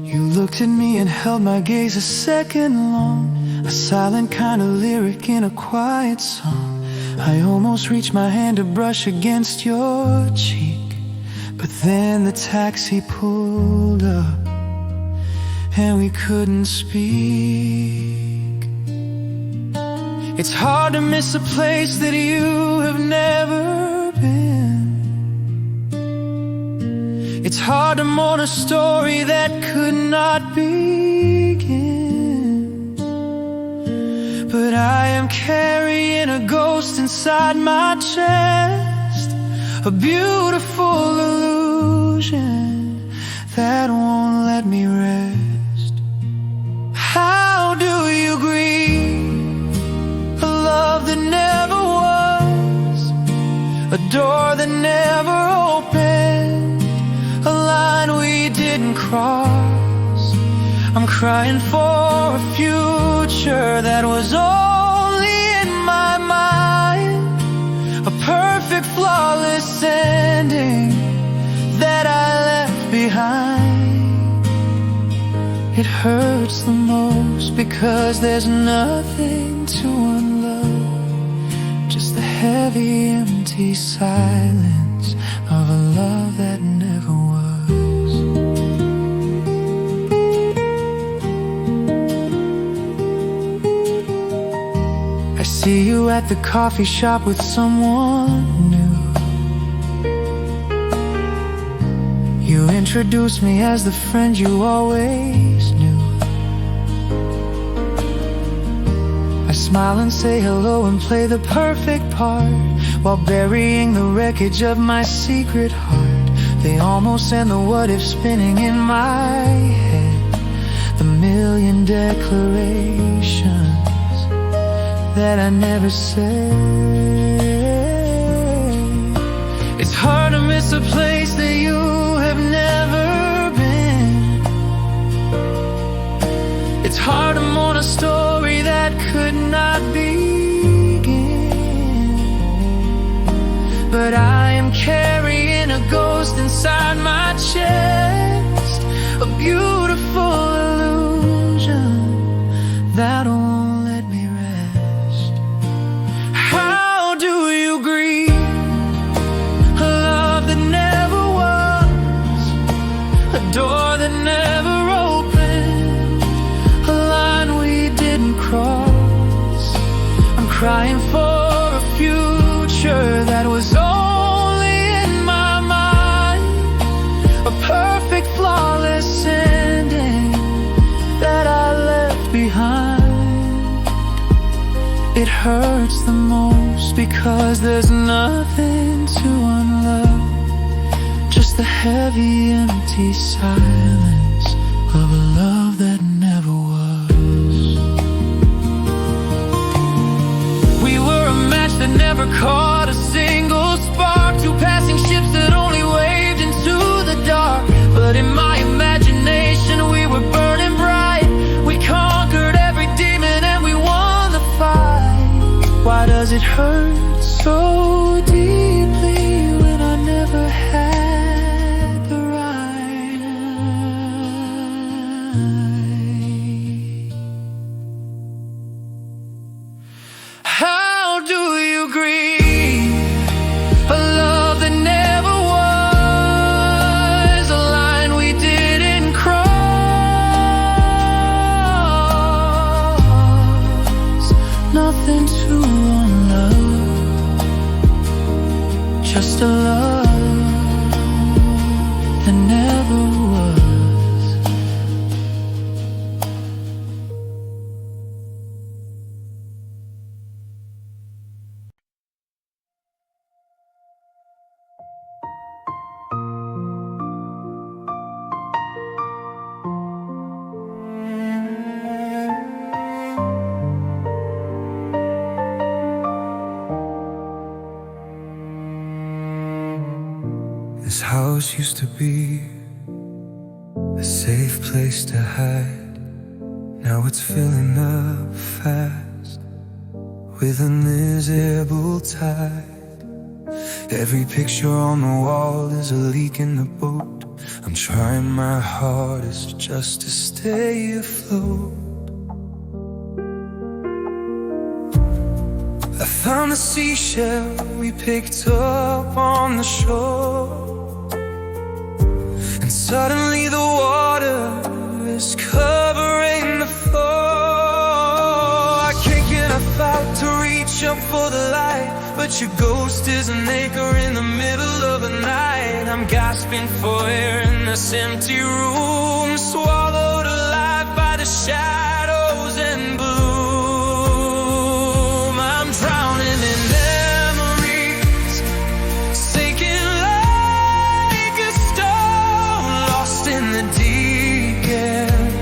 You look looked at me and held my gaze a second long, a silent kind of lyric in a quiet song. I almost reached my hand to brush against your cheek, but then the taxi pulled up and we couldn't speak. It's hard to miss a place that you have never been. It's hard to mourn a story that could not begin. But I am carrying a ghost inside my chest, a beautiful illusion that won't let me rest. How do you grieve a love that never was, a door that never opened, a line we didn't cross? I'm crying for a future that was only in my mind, a perfect, flawless ending that I left behind. It hurts the most because there's nothing to unlove, just the heavy, empty silence of a love that never was. I see you at the coffee shop with someone new. You introduced me as the friend you always knew. I smile and say hello and play the perfect part, while burying the wreckage of my secret heart. They almost end the what if spinning in my head, the million declarations that I never said. It's hard to miss a place that you have never been. It's hard to mourn a story that could not begin. But I am carrying a ghost inside my chest, a beautiful illusion that won't let me rest. How do you grieve a love that never was, a door that never opened, a line we didn't cross? I'm crying for a future that was only in my mind, a perfect, flawless ending that I left behind. It hurts the most because there's nothing to unlove, just the heavy, empty silence of a love that never was. We were a match that never caught a single spark, two passing ships that only waved into the dark. But in my imagination we were burning bright. We conquered every demon and we won the fight. Why does it hurt so deeply when I never had the right? How do you grieve a love that never was, a line we didn't cross? Nothing to unlove, just a love that never was. This house used to be a safe place to hide. Now it's filling up fast with a miserable tide. Every picture on the wall is a leak in the boat. I'm trying my hardest just to stay afloat. I found a seashell we picked up on the shore, and suddenly the water is covering the floor. I can't get enough out to reach up for the light, but your ghost is an anchor in the middle of the night. I'm gasping for air in this empty room, swallowed alive by the shadows and gloom. I'm drowning in memories, sinking like a stone, lost in the deep end,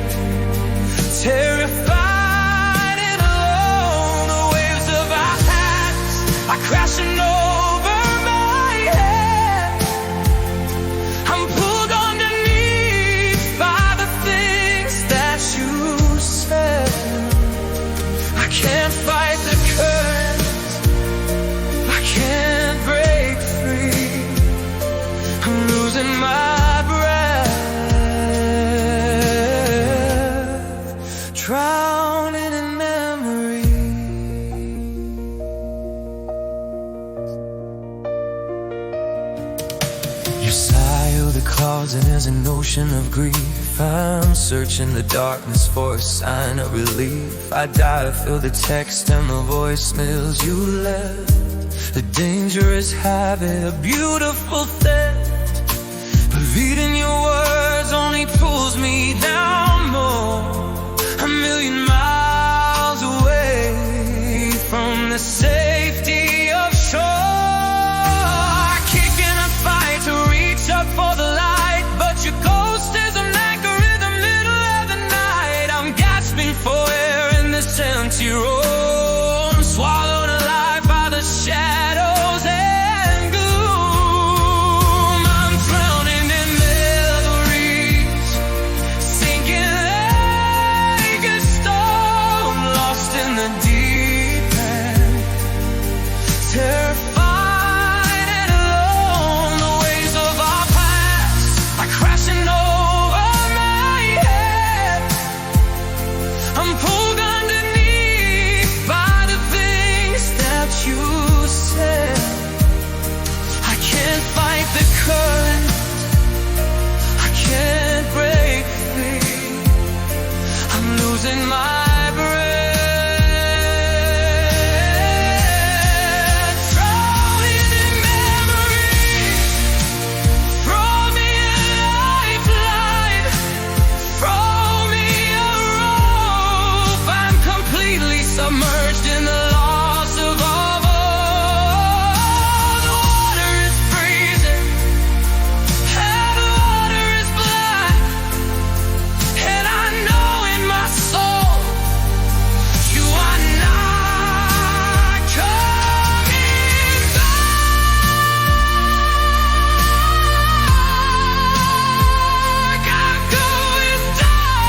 terrified and alone. The waves of our past are crashing over my head. I'm pulled underneath by the things that you said. I can't fight the current, I can't break free. I'm losing my breath, drowning in memory. You sigh over the clouds and there's an ocean of grief. I'm searching the darkness for a sign of relief. I die to feel the text and the voicemails you left. A dangerous habit, a beautiful theft, but reading your words only pulls me down more. A million miles away from the safety of shore. I kick and I fight to reach up for the light, but your ghost is an anchor in the middle of the night. I'm gasping for air in this empty room, swallowed alive by the shadows and gloom. I'm drowning in memories, sinking like a stone, lost in the deep end, terrified and alone. The waves of our past are crashing over my head. I'm pulled underneath by the things that you said. I can't fight the current, I can't break free. I'm losing my breath, drowning in memories. Throw me a lifeline, throw me a rope. I'm completely submerged in the loss of all. The water is freezing and the water is black, and I know in my soul you are not coming back. I'm going down,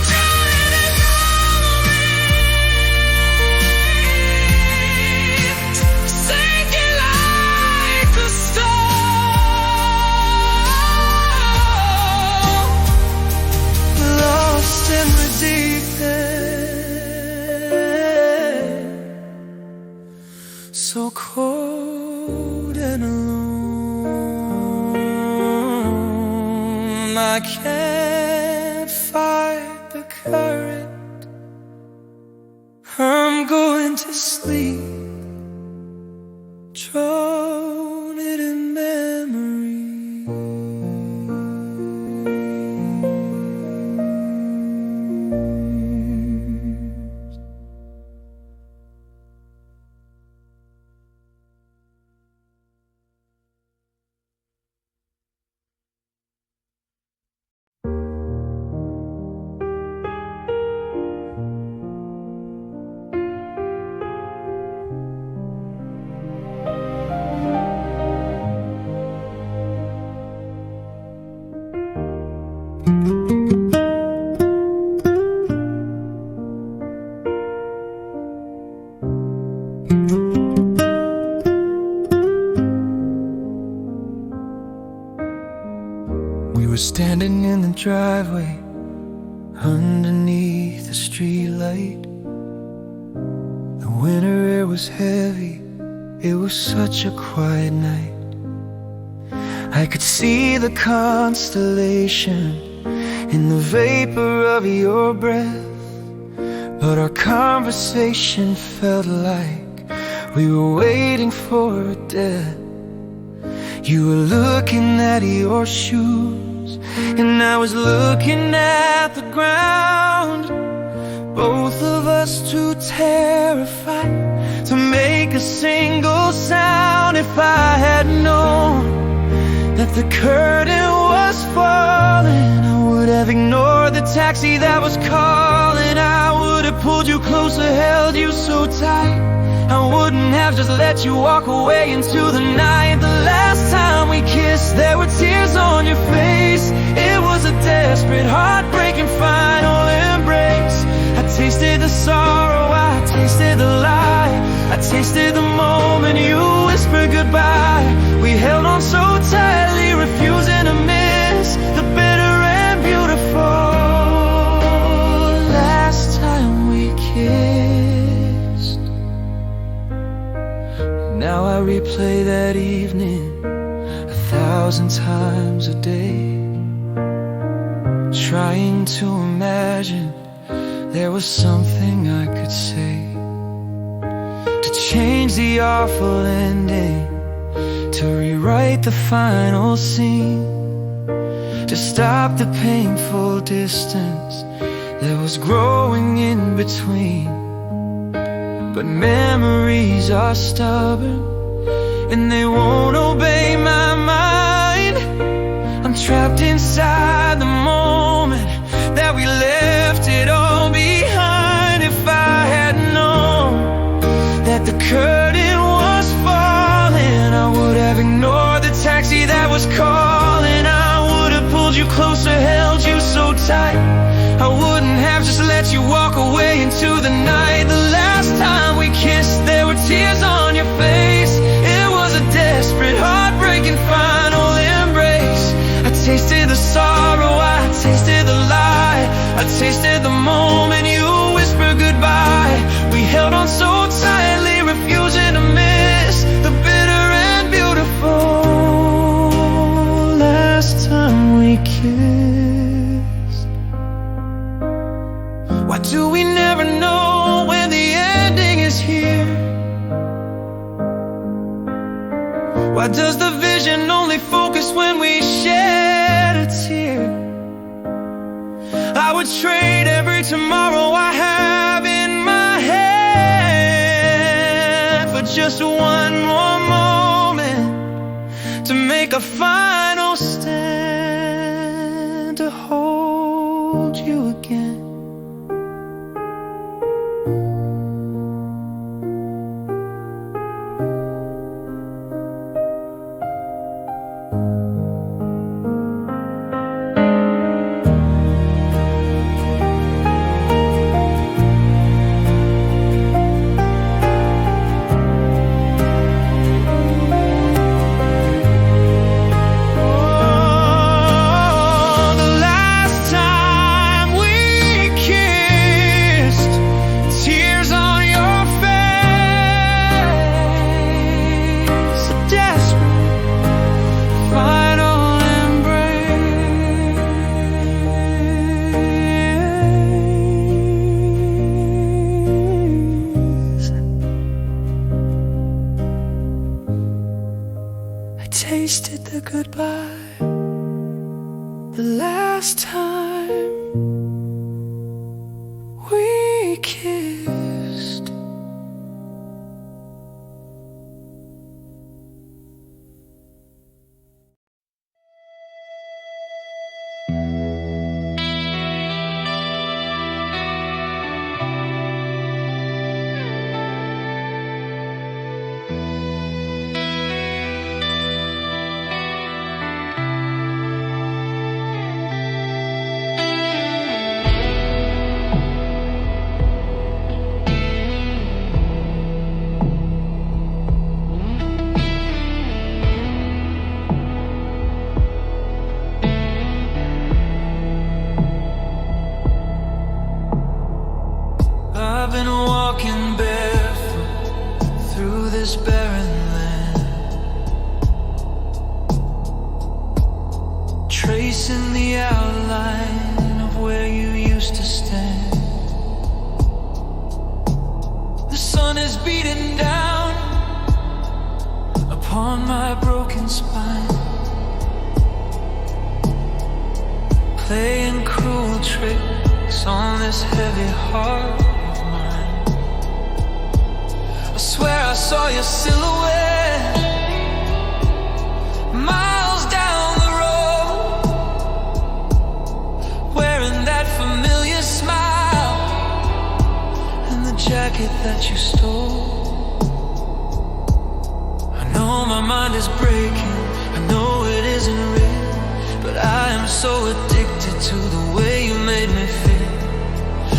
drowning in memories, sinking like a stone, lost in the deep end, so cold and alone. I can't fight the current, I'm going to sleep, drowned in memory. were standing in the driveway underneath the streetlight. The winter air was heavy, it was such a quiet night. I could see the constellation in the vapor of your breath, but our conversation felt like we were waiting for a death. You were looking at your shoes, and I was looking at the ground. Both of us too terrified to make a single sound. If I had known that the curtain was falling, I would have ignored the taxi that was calling. I would have pulled you closer, held you so tight. I wouldn't have just let you walk away into the night. The last time we kissed, there were tears on your face. It was a desperate, heartbreaking final embrace. I tasted the sorrow, I tasted the lie, I tasted the moment you whispered goodbye. We held on so tightly, refusing to miss the bitter and beautiful. Last time we kissed. Now I replay that evening 1,000 times a day, trying to imagine there was something I could say to change the awful ending, to rewrite the final scene, to stop the painful distance that was growing in between. But memories are stubborn, and they won't obey my mind. I'm trapped inside the moment that we left it all behind. If I had known that the curtain was falling, I would have ignored the taxi that was calling. I would have pulled you closer, held you so tight. I wouldn't have just let you walk away into the night. The last time we kissed, there were tears on your face. It was a desperate, heartbreaking final embrace. I tasted the sorrow, I tasted the lie, I tasted the moment you whispered goodbye. We held on so tightly, refusing to miss the bitter and beautiful. Last time we kissed. Why do we never know when the ending is here? Why does the vision only focus when we shed a tear? I would trade every tomorrow I have in my head for just one more moment to make a final stand, to hold you again. Tasted the goodbye the last time we kissed. chasing the outline of where you used to stand. The sun is beating down upon my broken spine, playing cruel tricks on this heavy heart of mine. I swear I saw your silhouette miles down the road, wearing that familiar smile and the jacket that you stole. I know my mind is breaking, I know it isn't real, but I am so addicted to the way you made me feel.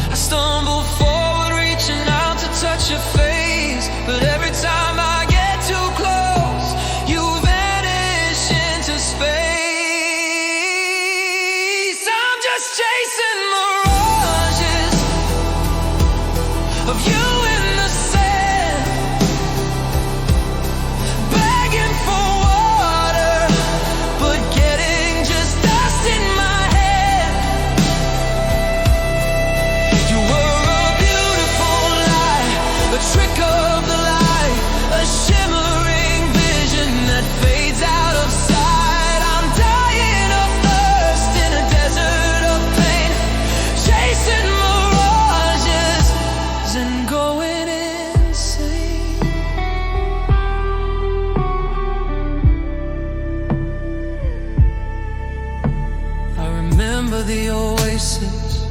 I stumble forward, reaching out to touch your face, but every time I get too close, you vanish into space. I'm just chasing mirages of you in the sand, begging for water, but getting just dust in my head. You were a beautiful lie, a trick of the light, a shimmering vision that fades out of sight. I'm dying of thirst in a desert of pain, chasing mirages and going insane. I remember the oasis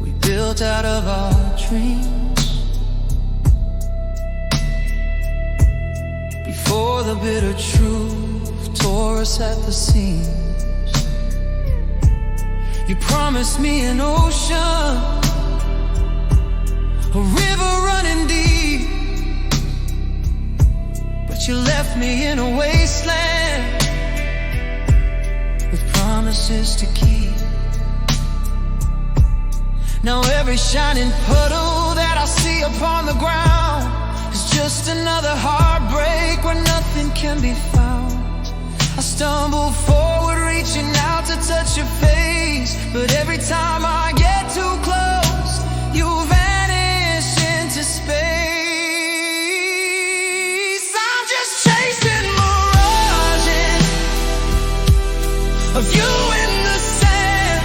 we built out of our dreams, before the bitter truth tore us at the seams. You promised me an ocean, a river running deep, but you left me in a wasteland with promises to keep. Now every shining puddle that I see upon the ground is just another heartbreak where nothing can be found. I stumble forward, reaching out to touch your face, but every time I get too close, you vanish into space. I'm just chasing mirages of you in the sand,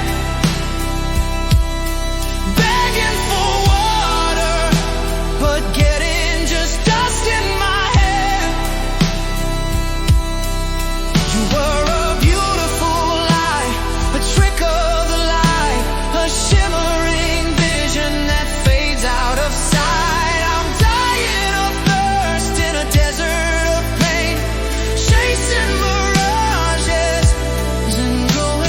begging for water, but getting just dust in my head. You were a beautiful lie, a trick of the light, a shimmering vision that fades out of sight. I'm dying of thirst in a desert of pain, chasing mirages and going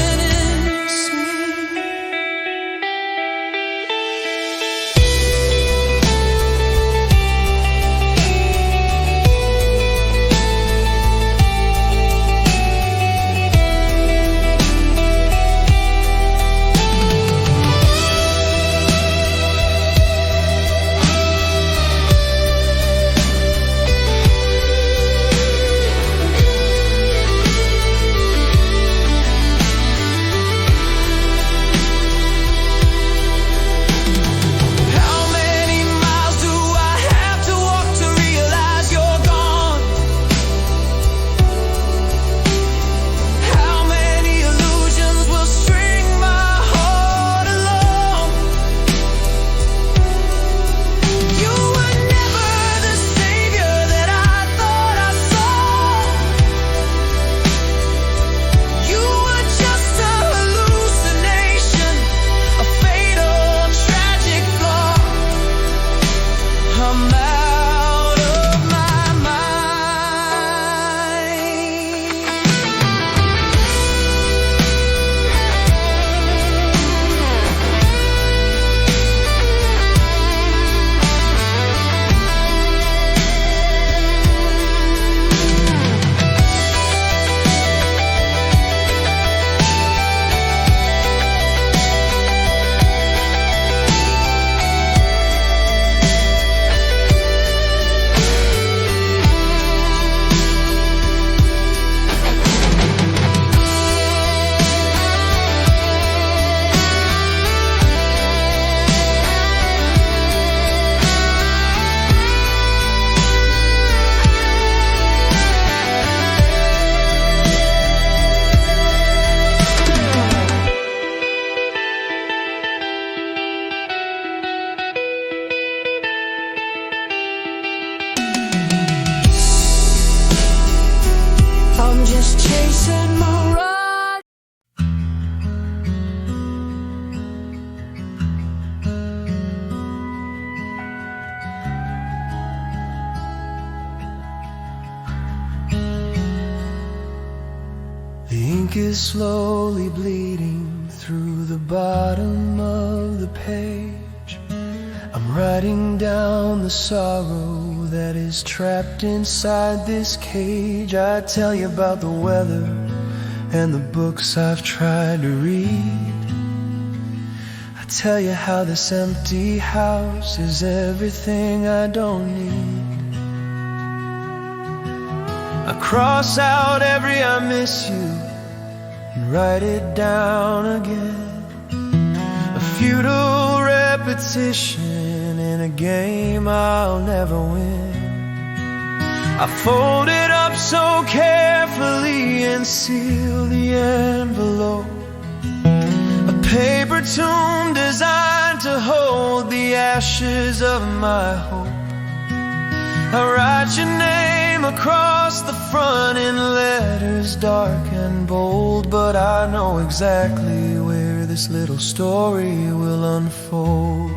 is slowly bleeding through the bottom of the page. I'm writing down the sorrow that is trapped inside this cage. I tell you about the weather and the books I've tried to read. I tell you how this empty house is everything I don't need. I cross out every I miss you and write it down again. A futile repetition in a game I'll never win. I fold it up so carefully and seal the envelope. A paper tomb designed to hold the ashes of my hope. I write your name across the front in letters dark and bold, but I know exactly where this little story will unfold.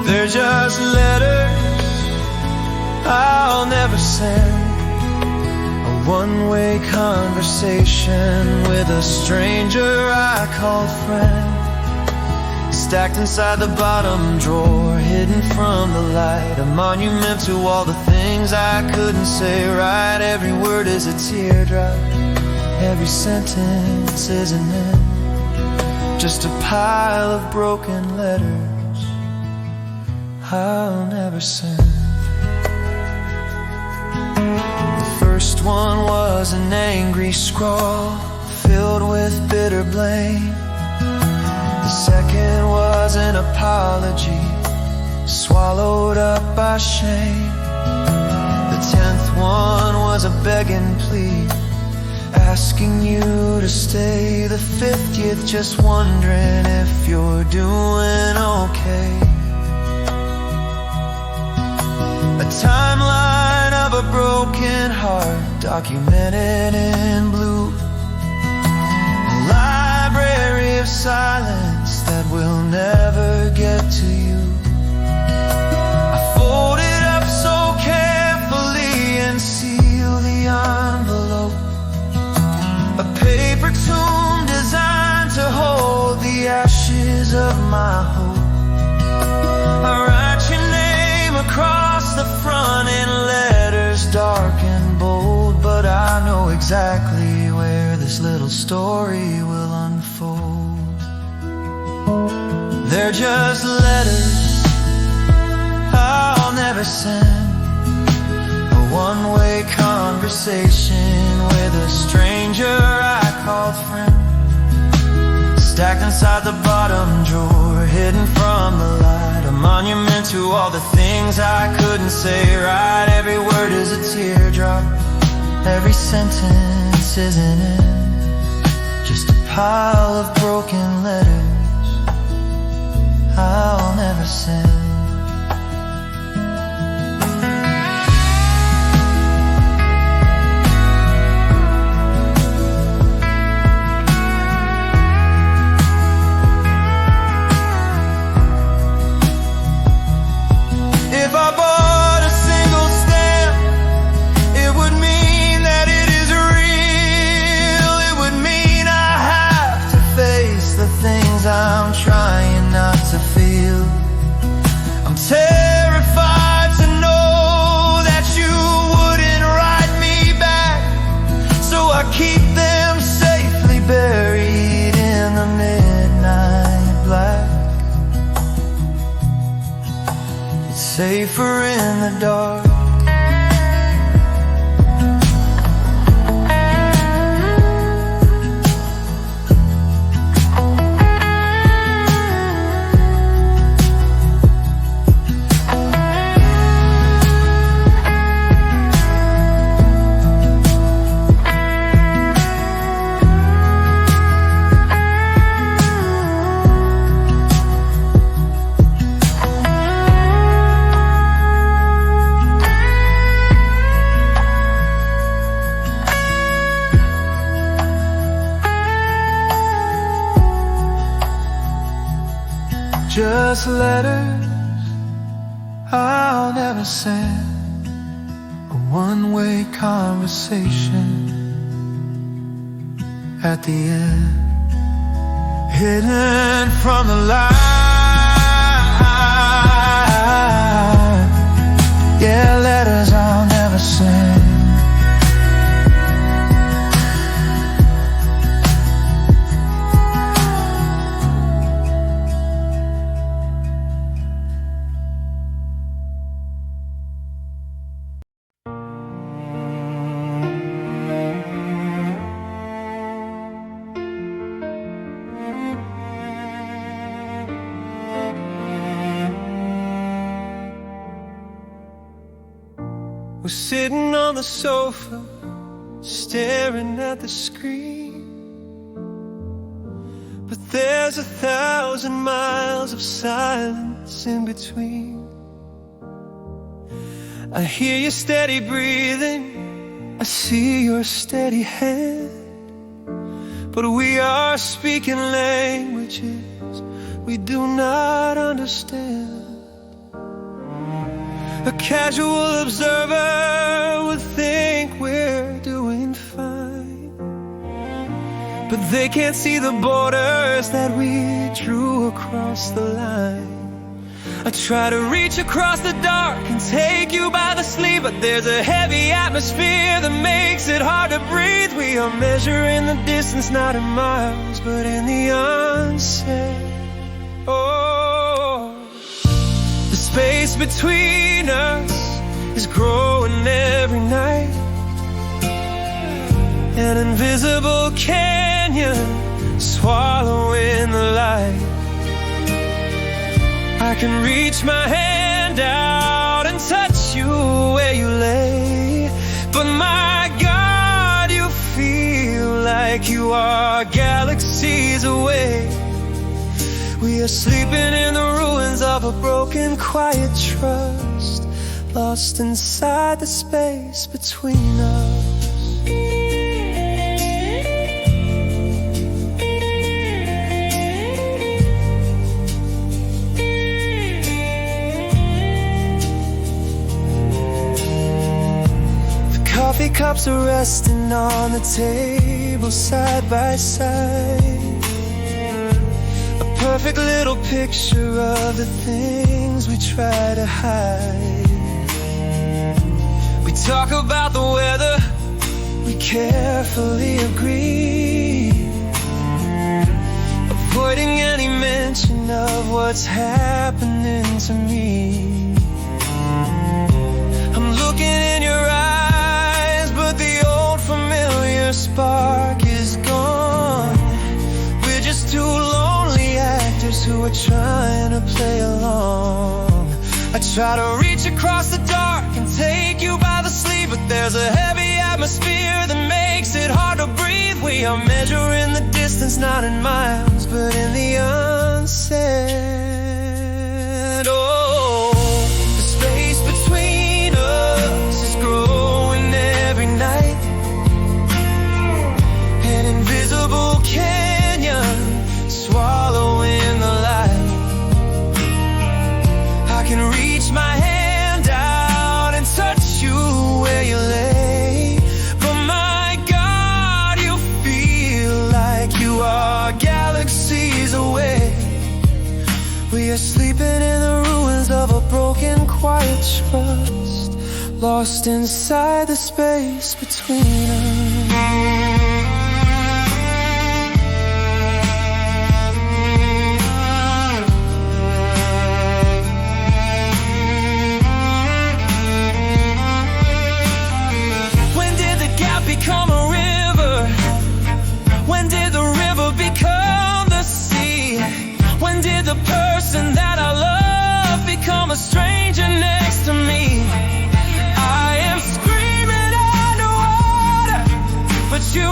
They're just letters I'll never send, a one-way conversation with a stranger I call friend. Stacked inside the bottom drawer, hidden from the light, a monument to all the things I couldn't say right. Every word is a teardrop, every sentence is an end, just a pile of broken letters I'll never send. The first one was an angry scrawl filled with bitter blame. The second was an apology swallowed up by shame. The 10th one was a begging plea asking you to stay. The 50th just wondering if you're doing okay. A timeline of a broken heart documented in blue. A library of silence that will never get to you. I fold it up so carefully and seal the envelope. A paper tomb designed to hold the ashes of my hope. I write your name across the front in letters dark and bold, but I know exactly where this little story will unfold. They're just letters I'll never send, a one-way conversation with a stranger I called friend. Stacked inside the bottom drawer, hidden from the light, a monument to all the things I couldn't say right. Every word is a teardrop, every sentence is an end, just a pile of broken letters I'll never send. If I bought a single stamp, it would mean that it is real. It would mean I have to face the things I'm trying not to feel. I'm terrified to know that you wouldn't write me back, so I keep them safely buried in the midnight black. Safer in the dark. Just letters I'll never send, a one-way conversation at the end, hidden from the light. Yeah, letters I'll never send. We're sitting on the sofa, staring at the screen, but there's 1,000 miles of silence in between. I hear your steady breathing, I see your steady hand, but we are speaking languages we do not understand. A casual observer would think we're doing fine, but they can't see the borders that we drew across the line. I try to reach across the dark and take you by the sleeve, but there's a heavy atmosphere that makes it hard to breathe. We are measuring the distance not in miles, but in the unsaid. Oh, the space between us is growing every night, an invisible canyon swallowing the light. I can reach my hand out and touch you where you lay, but my God, you feel like you are galaxies away. We are sleeping in the ruins of a broken, quiet trust, lost inside the space between us. The coffee cups are resting on the table side by side, perfect little picture of the things we try to hide. We talk about the weather, we carefully agree, avoiding any mention of what's happening to me. I'm looking in your eyes, but the old familiar spark is gone. We're just too lonely actors who are trying to play along. I try to reach across the dark and take you by the sleeve, but there's a heavy atmosphere that makes it hard to breathe. We are measuring the distance not in miles, but in the unsaid. Oh, the space between us is growing every night, an invisible canyon swallowing the light. I can reach my hand out and touch you where you lay, but my God, you feel like you are galaxies away. We are sleeping in the ruins of a broken, quiet trust, lost inside the space between us. Become a river? When did the river become the sea? When did the person that I love become a stranger next to me? I am screaming underwater, but you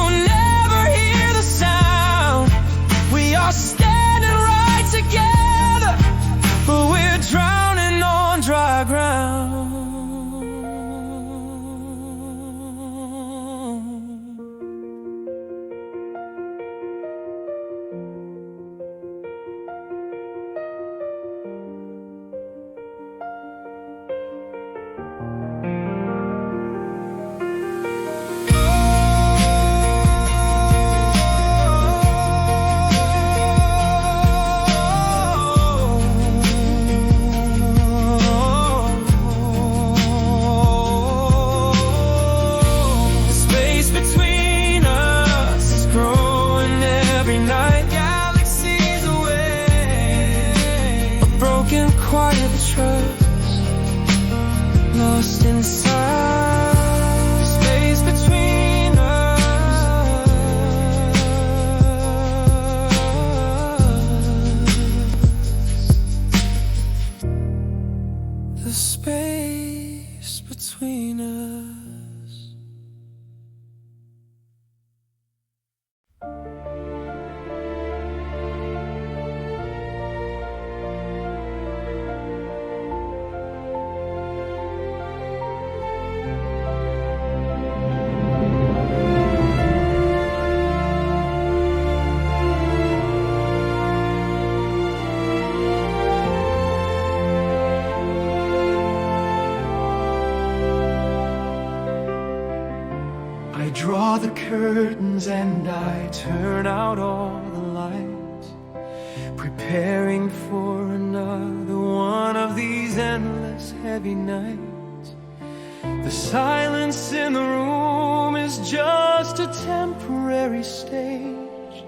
the curtains and I turn out all the lights, preparing for another one of these endless heavy nights. The silence in the room is just a temporary stage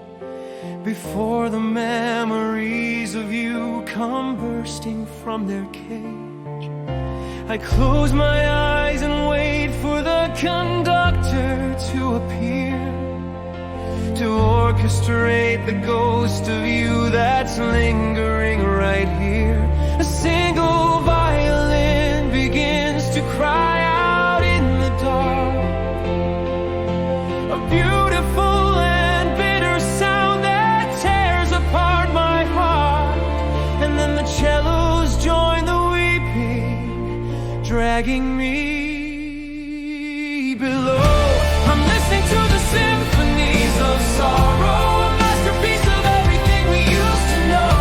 before the memories of you come bursting from their cage. I close my eyes and wait for the conductor to appear, to orchestrate the ghost of you that's lingering right here. A single violin begins to cry out in the dark, a beautiful and bitter sound that tears apart my heart. And then the cellos join the weeping, dragging me below. I'm listening to the symphonies of sorrow, a masterpiece of everything we used to know.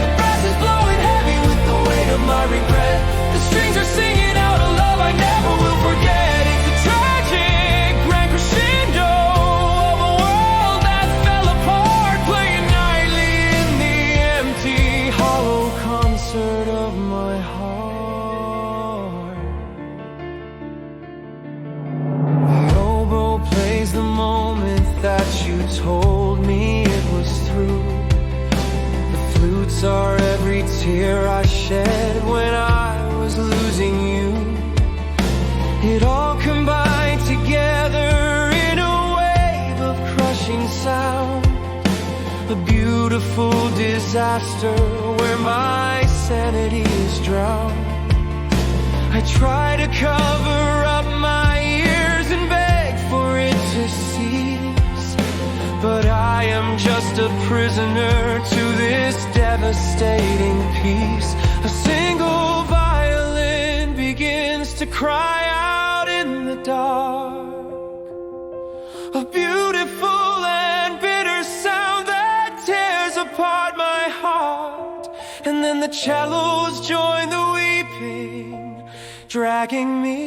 The brass is blowing heavy with the weight of my regret. The strings are singing out a love I never will forget. It's a tragic grand crescendo of a world that fell apart, playing nightly in the empty, hollow concert of my heart. The oboe plays the moment that you told me it was through. The flutes are every tear I shed when I was losing you. It all combined together in a wave of crushing sound, a beautiful disaster where my sanity is drowned. I try to cover up my ears and beg for it to cease, but I am just a prisoner to this devastating peace. A single violin begins to cry out in the dark, a beautiful and bitter sound that tears apart my heart. And then the cellos join the weeping, dragging me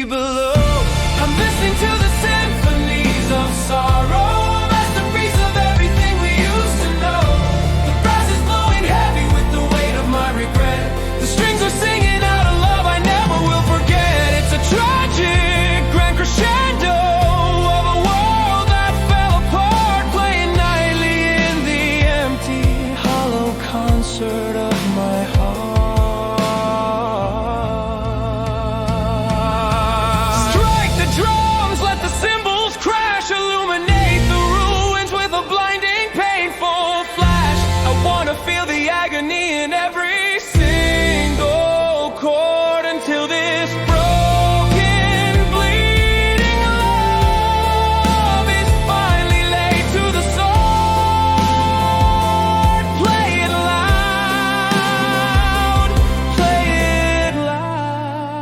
below. I'm listening to the symphonies of sorrow, a masterpiece of everything we used to know. The brass is blowing heavy with the weight of my regret. The strings are singing out a love I never will forget. It's a tragic grand crescendo of a world that fell apart, playing nightly in the empty, hollow concert of my heart. Strike the drums, let the cymbals crash, illuminate the ruins with a blinding, painful flash. I wanna feel the agony in every single chord until this broken, bleeding love is finally laid to the sword. Play it loud, play it loud,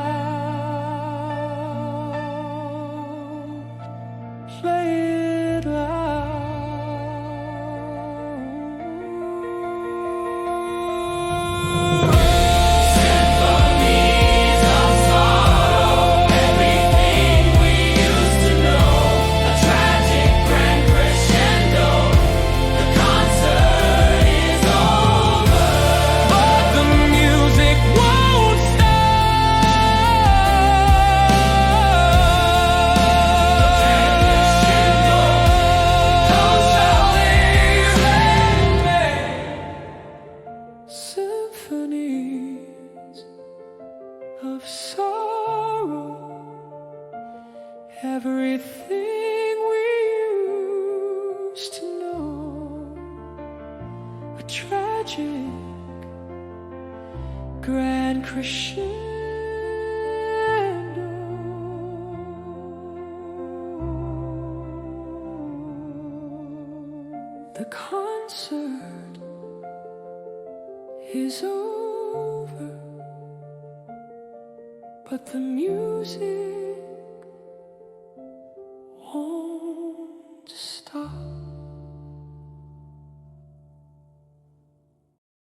play it loud. Symphonies of sorrow, everything we used to know. A tragic grand crescendo, the concert is over, but the music won't symphonies of sorrow, everything we used to know. A tragic grand crescendo. The concert is over, but the music won't stop.